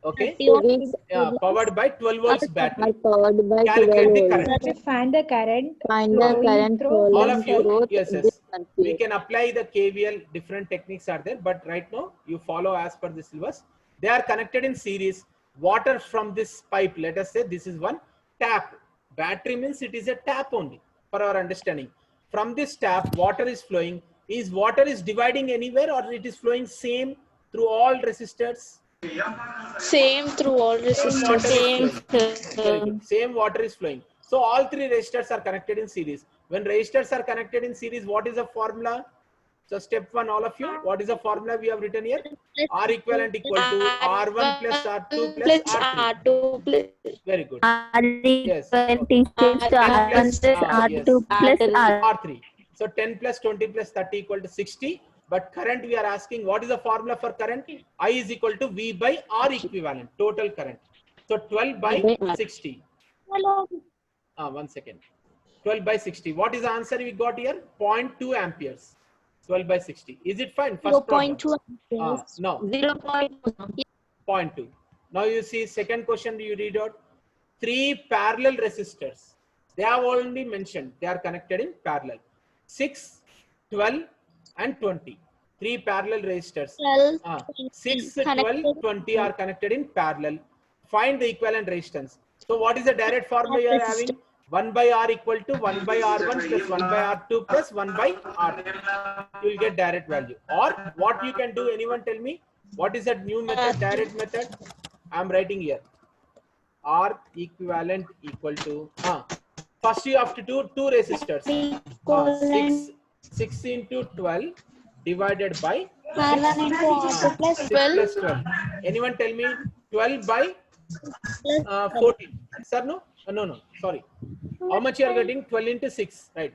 Okay. Series Powered by 12 volts battery. are powered by 12 Calculate the volts. current. Find the current. Find the current All of flowing you, through yes, this yes. We circuit. can apply the KVL, different techniques are there, but right now you follow as per the syllabus. They are connected in series. Water from this pipe, let us say this is one tap. Battery means it is a tap only for our understanding. From this tap, water is flowing. Is water is dividing anywhere or it is flowing same through all resistors? Same through all Same water resistors. is Same, flowing. Very good. Same water is flowing. So all 3 resistors are connected in series. When resistors are connected in series, what is the formula? So step 1, all of you, what is the formula we have written here? R equivalent equal to R1 plus R2 plus R3. R2 plus Very good. R Yes. equivalent Okay. equals to 10 R1 plus, plus R2 yes, plus R. R3. So 10 plus 20 plus 30 equal to 60. But current we are asking, what is the formula for current? I is equal to V by R equivalent, total current. So 12 by 60. 1 second. 12 by 60. What is the answer we got here? 0.2 amperes. 12 by 60. Is it fine? First problem. 0.2 No. 0.2. Now you see second question you read out. 3 parallel resistors. They have already mentioned. They are connected in parallel. 6, 12 and 20. 3 parallel resistors. 6, 12, 20 are connected in parallel. Find the equivalent resistance. So what is the direct formula you are having? 1 by R equal to 1 by R1 plus 1 by R2 plus 1 by R3. You will get direct value. Or what you can do, anyone tell me? What is that new method, direct method? I am writing here. R equivalent equal to, first you have to do 2 resistors. 6 into 12 divided by 6 plus 12. Anyone tell me 12 by 14? Sir, no? No, sorry. How much you are getting? 12 into 6, right?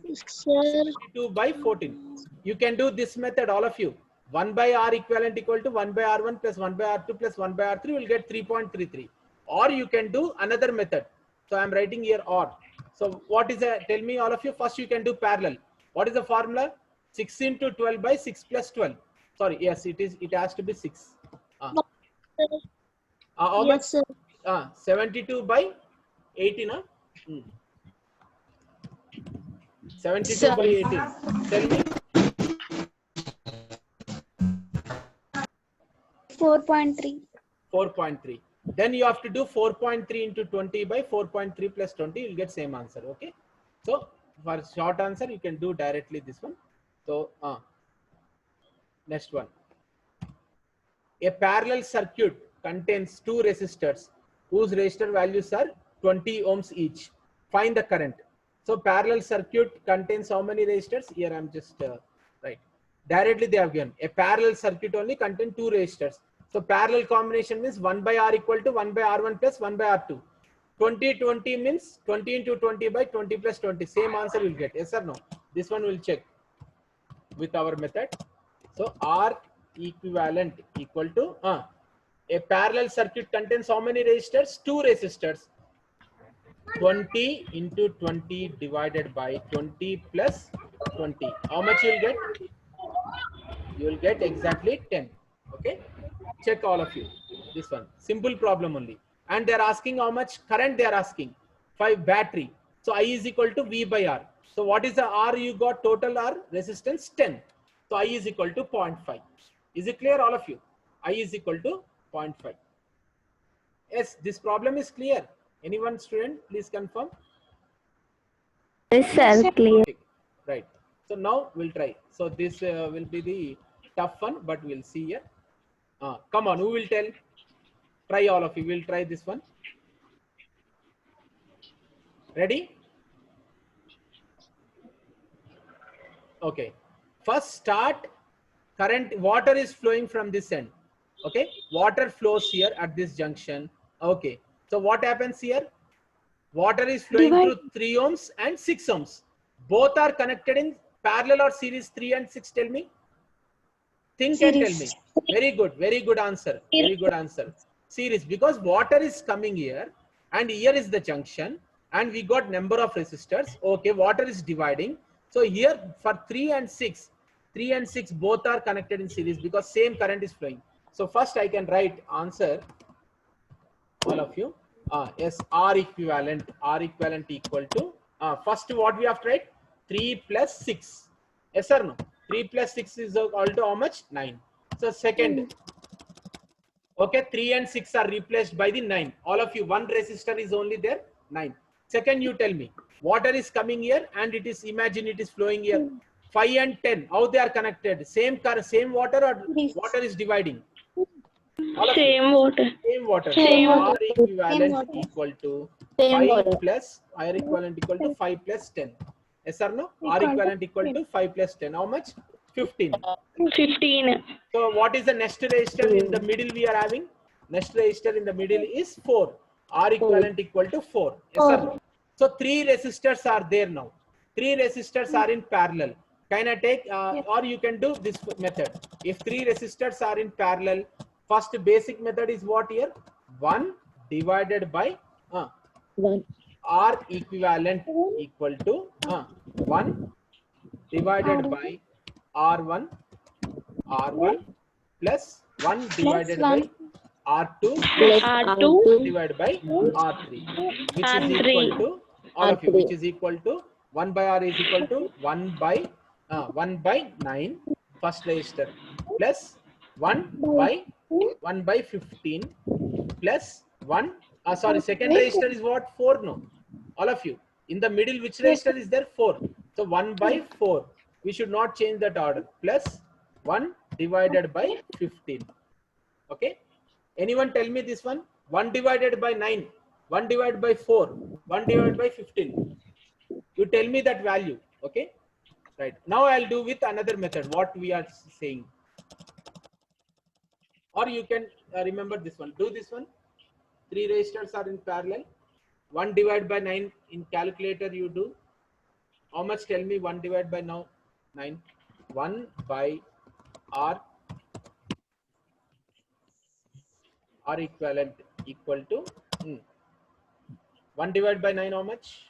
62 by 14. You can do this method, all of you. 1 by R equivalent equal to 1 by R1 plus 1 by R2 plus 1 by R3 will get 3.33. Or you can do another method. So I am writing here or. So what is the, tell me all of you, first you can do parallel. What is the formula? 6 into 12 by 6 plus 12. Sorry, yes, it has to be 6. How much? 72 by 18. 72 by 18. Tell me. 4.3. 4.3. Then you have to do 4.3 into 20 by 4.3 plus 20. You'll get same answer. Okay. So for short answer, you can do directly this one. So next one. A parallel circuit contains 2 resistors whose resistor values are 20 ohms each. Find the current. So parallel circuit contains how many resistors? Here I'm just right. Directly they have given a parallel circuit only contain 2 resistors. So parallel combination means 1 by R equal to 1 by R1 plus 1 by R2. 20 means 20 into 20 by 20 plus 20. Same answer you will get. Yes or no? This one will check with our method. So R equivalent equal to a parallel circuit contains how many resistors? 2 resistors. 20 into 20 divided by 20 plus 20. How much you will get? You will get exactly 10. Okay. Check all of you. This one. Simple problem only. And they are asking how much current they are asking. 5 battery. So I is equal to V by R. So what is the R you got? Total R resistance 10. So I is equal to 0.5. Is it clear all of you? I is equal to 0.5. Yes, this problem is clear. Anyone student, please confirm. Yes, sir. Clear. Okay, right. So now we'll try. So this will be the tough one, but we'll see here. Come on, who will tell? Try all of you. We'll try this one. Ready? Okay. First start. Current water is flowing from this end. Okay. Water flows here at this junction. Okay. So what happens here? Water is flowing through 3 ohms and 6 ohms. Both are connected in parallel or series. 3 and 6, tell me. Think and tell me. Very good. Very good answer. Very good answer. Series, because water is coming here and here is the junction and we got number of resistors. Okay, water is dividing. So here for 3 and 6 both are connected in series because same current is flowing. So first I can write answer, all of you. Yes, R equivalent equal to, first what we have to write? 3 plus 6. Yes or no? 3 plus 6 is equal to how much? 9. So second, okay, 3 and 6 are replaced by the 9. All of you, one resistor is only there, 9. Second, you tell me, water is coming here and it is, imagine it is flowing here. 5 and 10, how they are connected? Same water or water is dividing? All of Same water. Same water. Same R water. equivalent equal to 5 plus, R equivalent equal to 5 plus 10. Yes or no? R equivalent equal to 5 plus 10. How much? 15. 15. So what is the next resistor in the middle we are having? Next resistor in the middle is 4. R equivalent equal to 4. Yes or no? So 3 resistors are there now. 3 resistors are in parallel. Can I take, or you can do this method. If 3 resistors are in parallel, first basic method is what here? 1 divided by 1. R equivalent equal to 1 divided by R1 plus 1 divided by R2 Plus R2 divided by R3, which is R3. equal to, all of you, R3. which is equal to 1 by R is equal to 1 by 9 first resistor plus 1 by 15 plus 1, sorry, second resistor is what? 4, no? All of you, in the middle which resistor is there? 4. So 1 by 4, we should not change that order, plus 1 divided by 15. Okay, anyone tell me this one? 1 divided by 9, 1 divided by 4, 1 divided by 15. You tell me that value. Okay, right. Now I'll do with another method what we are saying, or you can remember this one. Do this one. 3 resistors are in parallel. 1 divided by 9 in calculator you do. How much? Tell me. 1 divided by 9. 1 by R equivalent equal to 1 divided by 9. How much?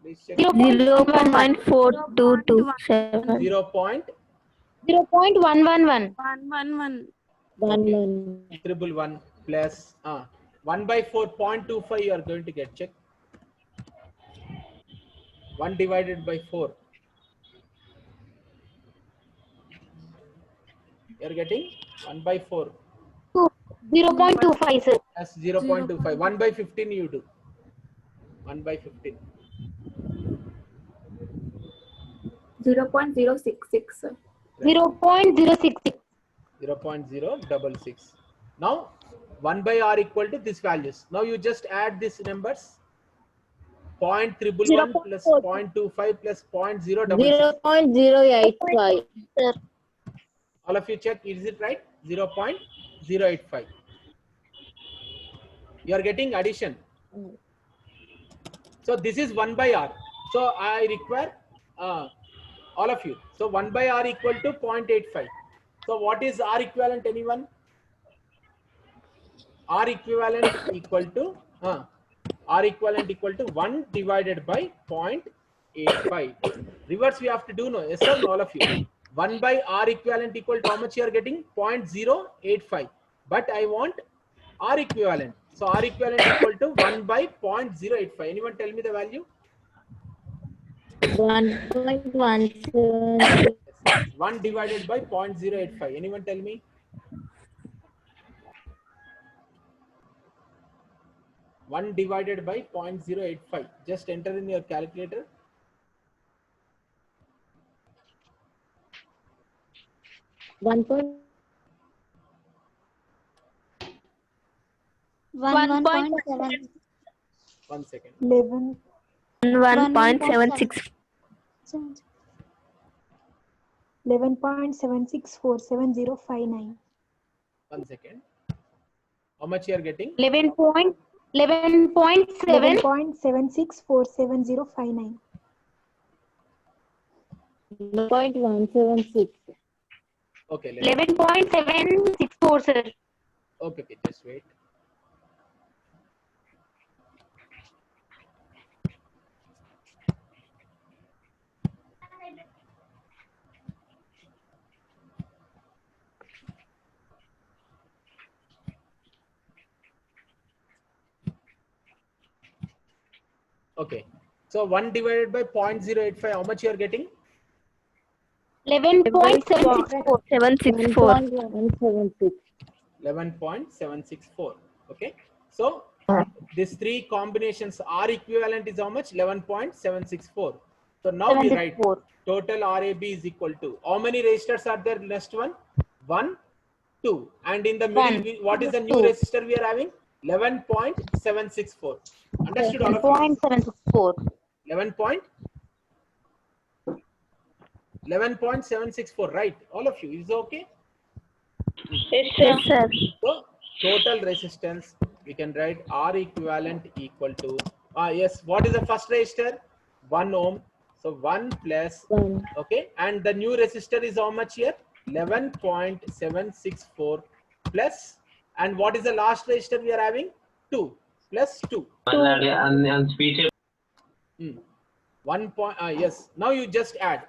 Please check. 0.4227. 0.111. 111. 1. Triple 1 plus 1 by 4.25 you are going to get. Check. 1 divided by 4. You are getting 1 by 4. 0.25, sir. That's 0.25. 1 by 15 you do. 1 by 15. 0.066, sir. 0.066. 0.066. Now 1 by R equal to this values. Now you just add these numbers. 0.111 plus 0.25 plus 0.066. 0.085. Sir. All of you check, is it right? 0.085. You are getting addition. So this is 1 by R. So I require all of you. So 1 by R equal to 0.85. So what is R equivalent, anyone? R equivalent equal to R equivalent equal to 1 divided by 0.85. Reverse we have to do, no? Yes sir, no, all of you. 1 by R equivalent equal to how much you are getting? 0.085. But I want R equivalent. So R equivalent equal to 1 by 0.085. Anyone tell me the value? 1.176. 1 divided by 0.085. Anyone tell me? 1 divided by 0.085. Just enter in your calculator. 1.1. 1.7. 1 second. 1.76. 11.76477059. 1 second. How much you are getting? 11.7. 11.76477059. 1.176. Okay. 11.764, sir. Okay. Just wait. Okay. So 1 divided by 0.085. How much you are getting? 11.764. 764. 1.176. 11.764. Okay. So these three combinations R equivalent is how much? 11.764. So now we write 74. total RAB is equal to how many resistors are there? Next one, 1, 2, and in the middle, One, what is the new 2. resistor we are having? 11.764. Understood, all of you? 11.764. 11.764, right? All of you, is it okay? Yes, Yes, sir. sir. So total resistance, we can write R equivalent equal to, yes, what is the first resistor? 1 ohm. So 1 plus, 1. okay, and the new resistor is how much here? 11.764 plus, and what is the last resistor we are having? 2 plus 2. 1 point, yes, now you just add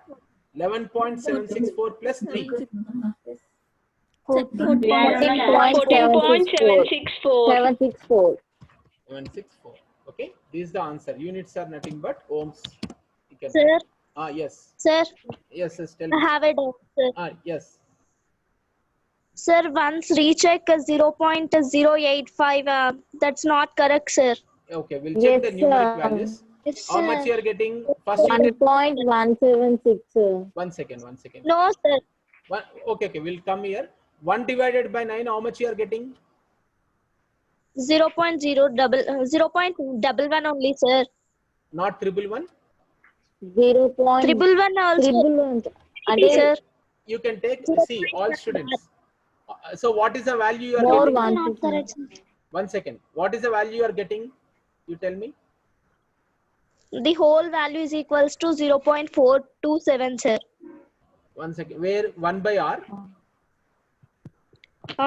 11.764 plus 3. 14.764. 764. 764. Okay, this is the answer. Units are nothing but ohms. You can Sir, yes. sir, Yes, tell I me. have a doubt, sir. Yes. Sir, once recheck 0.085, that's not correct, sir. Okay, we'll check the Yes, numeric sir. values. Yes, How much sir. you are getting? First you 1.176. 1 second, 1 second. No, sir. Okay, we'll come here. 1 divided by 9, how much you are getting? 0.11 only, sir. Not 111. 111 also, 0.111. sir. You can take, see, all students. So what is the value you are More getting? 1. Not correct, sir. 1 second. What is the value you are getting? You tell me. The whole value is equals to 0.427, sir. 1 second. Where 1 by R?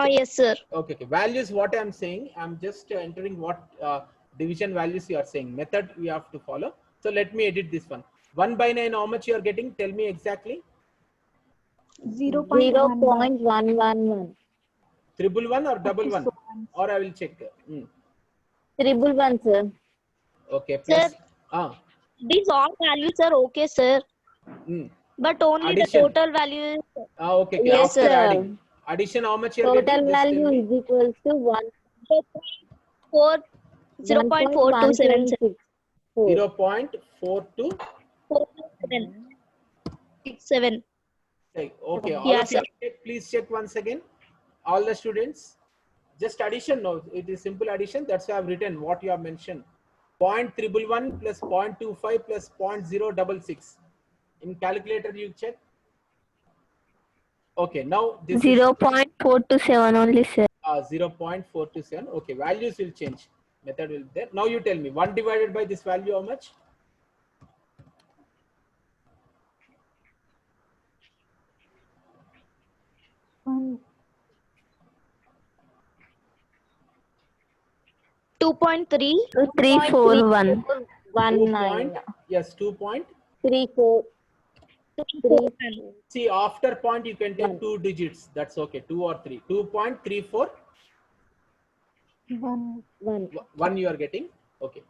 Yes, sir. Okay. Values, what I am saying, I'm just entering what division values you are saying. Method we have to follow. So let me edit this one. 1 by 9, how much you are getting? Tell me exactly. 0.11. 0.111. 111 or 11? Or I will check. 111, sir. Okay. Sir, Plus. these all values are okay, sir. But only Addition. the total value is... Okay. Yes, After sir. adding. Addition, how much you are Total getting? Just tell value me. is equals to 0.427, sir. 0.42. 427. Okay, all Yeah, of you sir. please check once again. All the students, just addition. No, it is simple addition. That's why I've written what you have mentioned. 0.111 plus 0.25 plus 0.066. In calculator, you check. Okay, now this is 0.427 only, sir. 0.427. Okay, values will change. Method will there. Now you tell me 1 divided by this value how much? One. 2.3. 341. 2 yes, 2. 3. See, after point you can take 2 digits. That's okay. 2 or 3. 2.34. 1. 1 you are getting. Okay.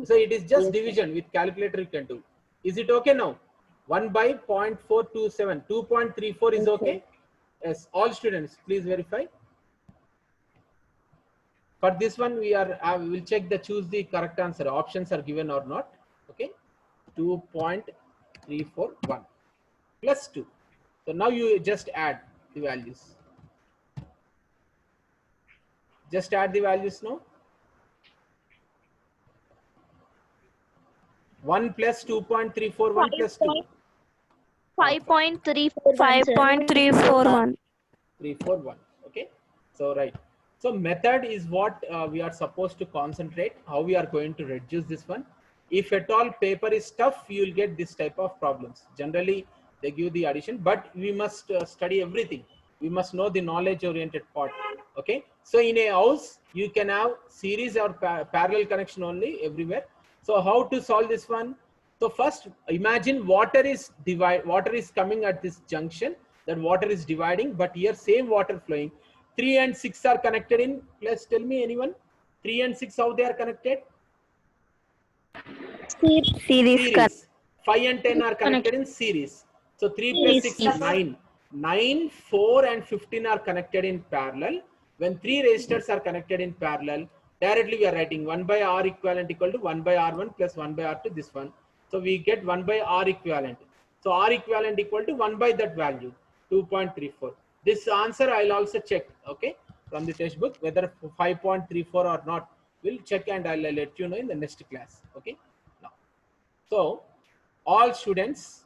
So it is just division with calculator you can do. Is it okay now? 1 by 0.427. 2.34 is okay. Yes. All students, please verify. For this one, we will check the choose the correct answer. Options are given or not. Okay. 2.341 plus 2. So now you just add the values. Just add the values now. 1 plus 2.341 plus 2. 5.341, sir. 5.341. 341. Okay. So right. So method is what we are supposed to concentrate. How we are going to reduce this one. If at all paper is tough, you will get this type of problems. Generally, they give the addition, but we must study everything. We must know the knowledge-oriented part. Okay. So in a house, you can have series or parallel connection only everywhere. So how to solve this one? So first, imagine water is coming at this junction. That water is dividing, but here same water flowing. 3 and 6 are connected in. Please tell me anyone. 3 and 6 how they are connected? Series. 5 and 10 are connected in series. So 3 plus 6 is 9. 9, 4 and 15 are connected in parallel. When 3 resistors are connected in parallel, directly we are writing 1 by R equivalent equal to 1 by R1 plus 1 by R2, this one. So we get 1 by R equivalent. So R equivalent equal to 1 by that value, 2.34. This answer I'll also check, okay, from the textbook, whether 5.34 or not. We'll check and I'll let you know in the next class, okay. Now, so all students,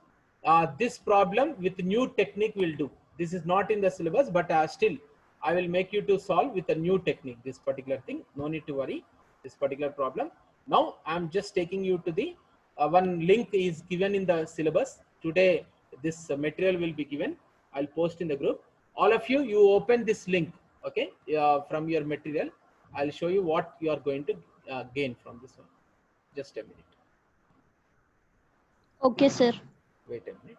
this problem with new technique will do. This is not in the syllabus, but still I will make you to solve with a new technique, this particular thing. No need to worry, this particular problem. Now I'm just taking you to the one link is given in the syllabus. Today this material will be given. I'll post in the group. All of you, you open this link, okay, from your material. I'll show you what you are going to gain from this one. Just a minute. Okay, sir. Wait a minute.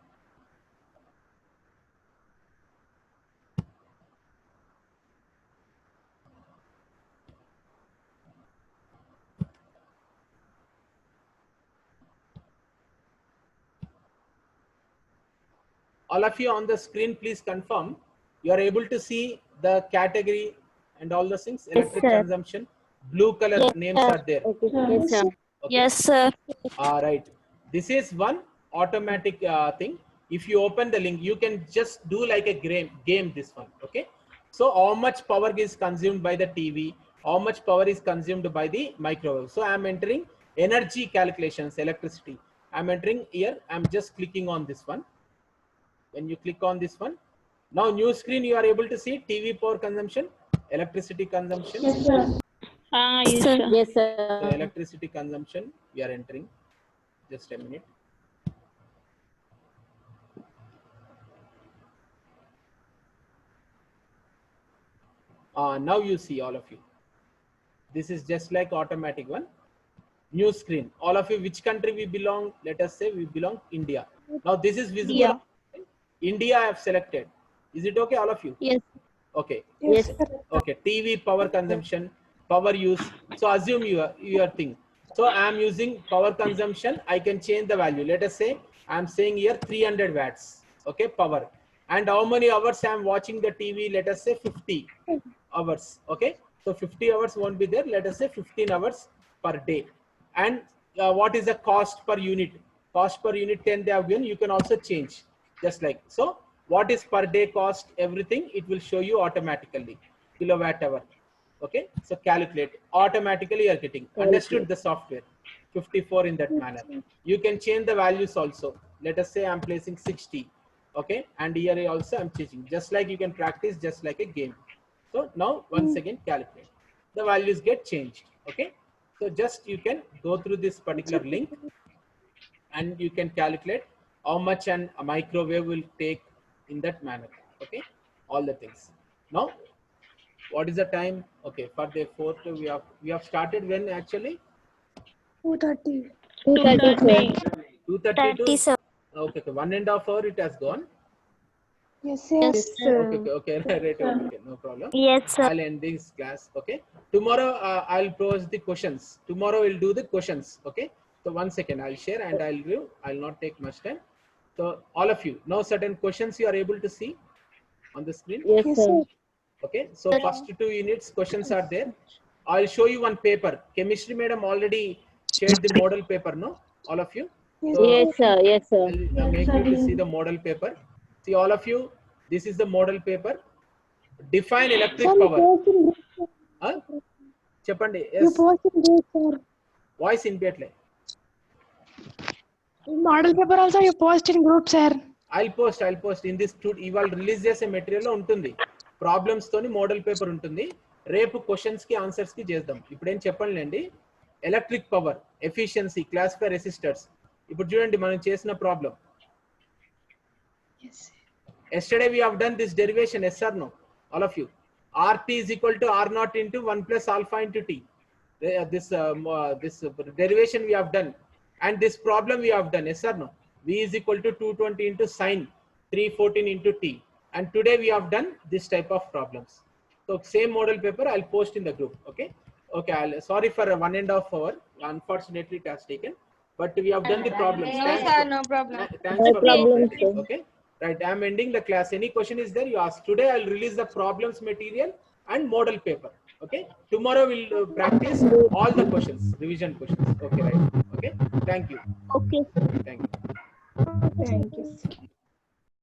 All of you on the screen, please confirm you are able to see the category and all the things. Electric sir. consumption, blue color names are there. Yes, sir. Okay. Yes, sir. Right. This is one automatic thing. If you open the link, you can just do like a game this one. Okay. So how much power is consumed by the TV? How much power is consumed by the microwave? So I'm entering energy calculations, electricity. I'm entering here. I'm just clicking on this one. When you click on this one, now new screen, you are able to see TV power consumption, electricity consumption. Yes, sir. Yes, Sir. sir. Yes, So sir. electricity consumption, we are entering. Just a minute. Now you see all of you. This is just like automatic one. New screen. All of you, which country we belong? Let us say we belong India. Now this is visible. Yeah. India I have selected. Is it okay, all of you? Yes. Okay. Yes, Yes, sir. Okay. TV power consumption, power use. So assume your thing. So I am using power consumption. I can change the value. Let us say I am saying here 300 watts. Okay, power. And how many hours I am watching the TV? Let us say 50 hours. Okay. So 50 hours won't be there. Let us say 15 hours per day. And what is the cost per unit? Cost per unit 10 they have given. You can also change just like so. What is per day cost? Everything it will show you automatically. Kilowatt hour. Okay. So calculate automatically. You are getting understood the software. 54 in that manner. You can change the values also. Let us say I'm placing 60. Okay, and here also I'm changing, just like you can practice just like a game. So now once again calculate, the values get changed. Okay, so just you can go through this particular link and you can calculate how much a microwave will take in that manner. Okay, all the things. Now what is the time? Okay, for the fourth we have started when actually 2:30. 2:30, sir. 2:30 to 30, sir. okay, 1.5 hour it has gone. Yes, Yes, yes. sir. Okay, right, okay, no problem. Yes, sir. I'll end this class. Okay, tomorrow I'll pose the questions. Tomorrow we'll do the questions. Okay, so 1 second I'll share and I'll review. I'll not take much time. So all of you, now certain questions you are able to see on the screen. Yes, Yes, sir. sir. Okay, so first 2 units questions are there. I'll show you one paper. Chemistry madam already shared the model paper, no? All of you. Yes, So Yes, sir. Yes, sir. I'll make you to see the model paper. See all of you, this is the model paper. Define electric sir, you power. post in group. Huh? Cheppandi. You Yes. post in group, sir. Voice in Beatle. Model paper also you post in group, sir. I'll post in this ఇవాళ release చేసే material లో ఉంటుంది, problems తోని model paper ఉంటుంది, రేపు questions కి answers కి చేద్దాం. ఇప్పుడు ఏం చెప్పండి, electric power, efficiency, classify resistors. ఇప్పుడు చూడండి మనం చేసిన problem. Yes. Yesterday we have done this derivation, yes or no? All of you. RT is equal to R naught into 1 plus alpha into T. This derivation we have done. And this problem we have done, yes or no? V is equal to 220 into sine 314 into T. And today we have done this type of problems. So same model paper I'll post in the group. Okay. Okay. Sorry for 1.5 hour. Unfortunately it has taken. But we have done the problems. No, sir, no problem. Thanks No for problem, cooperating. sir. Okay. Right. I'm ending the class. Any question is there? You ask. Today I'll release the problems material and model paper. Okay. Tomorrow we'll practice all the questions, revision questions. Okay. Right. Okay. Thank you. Okay. Thank you. Thank you, sir.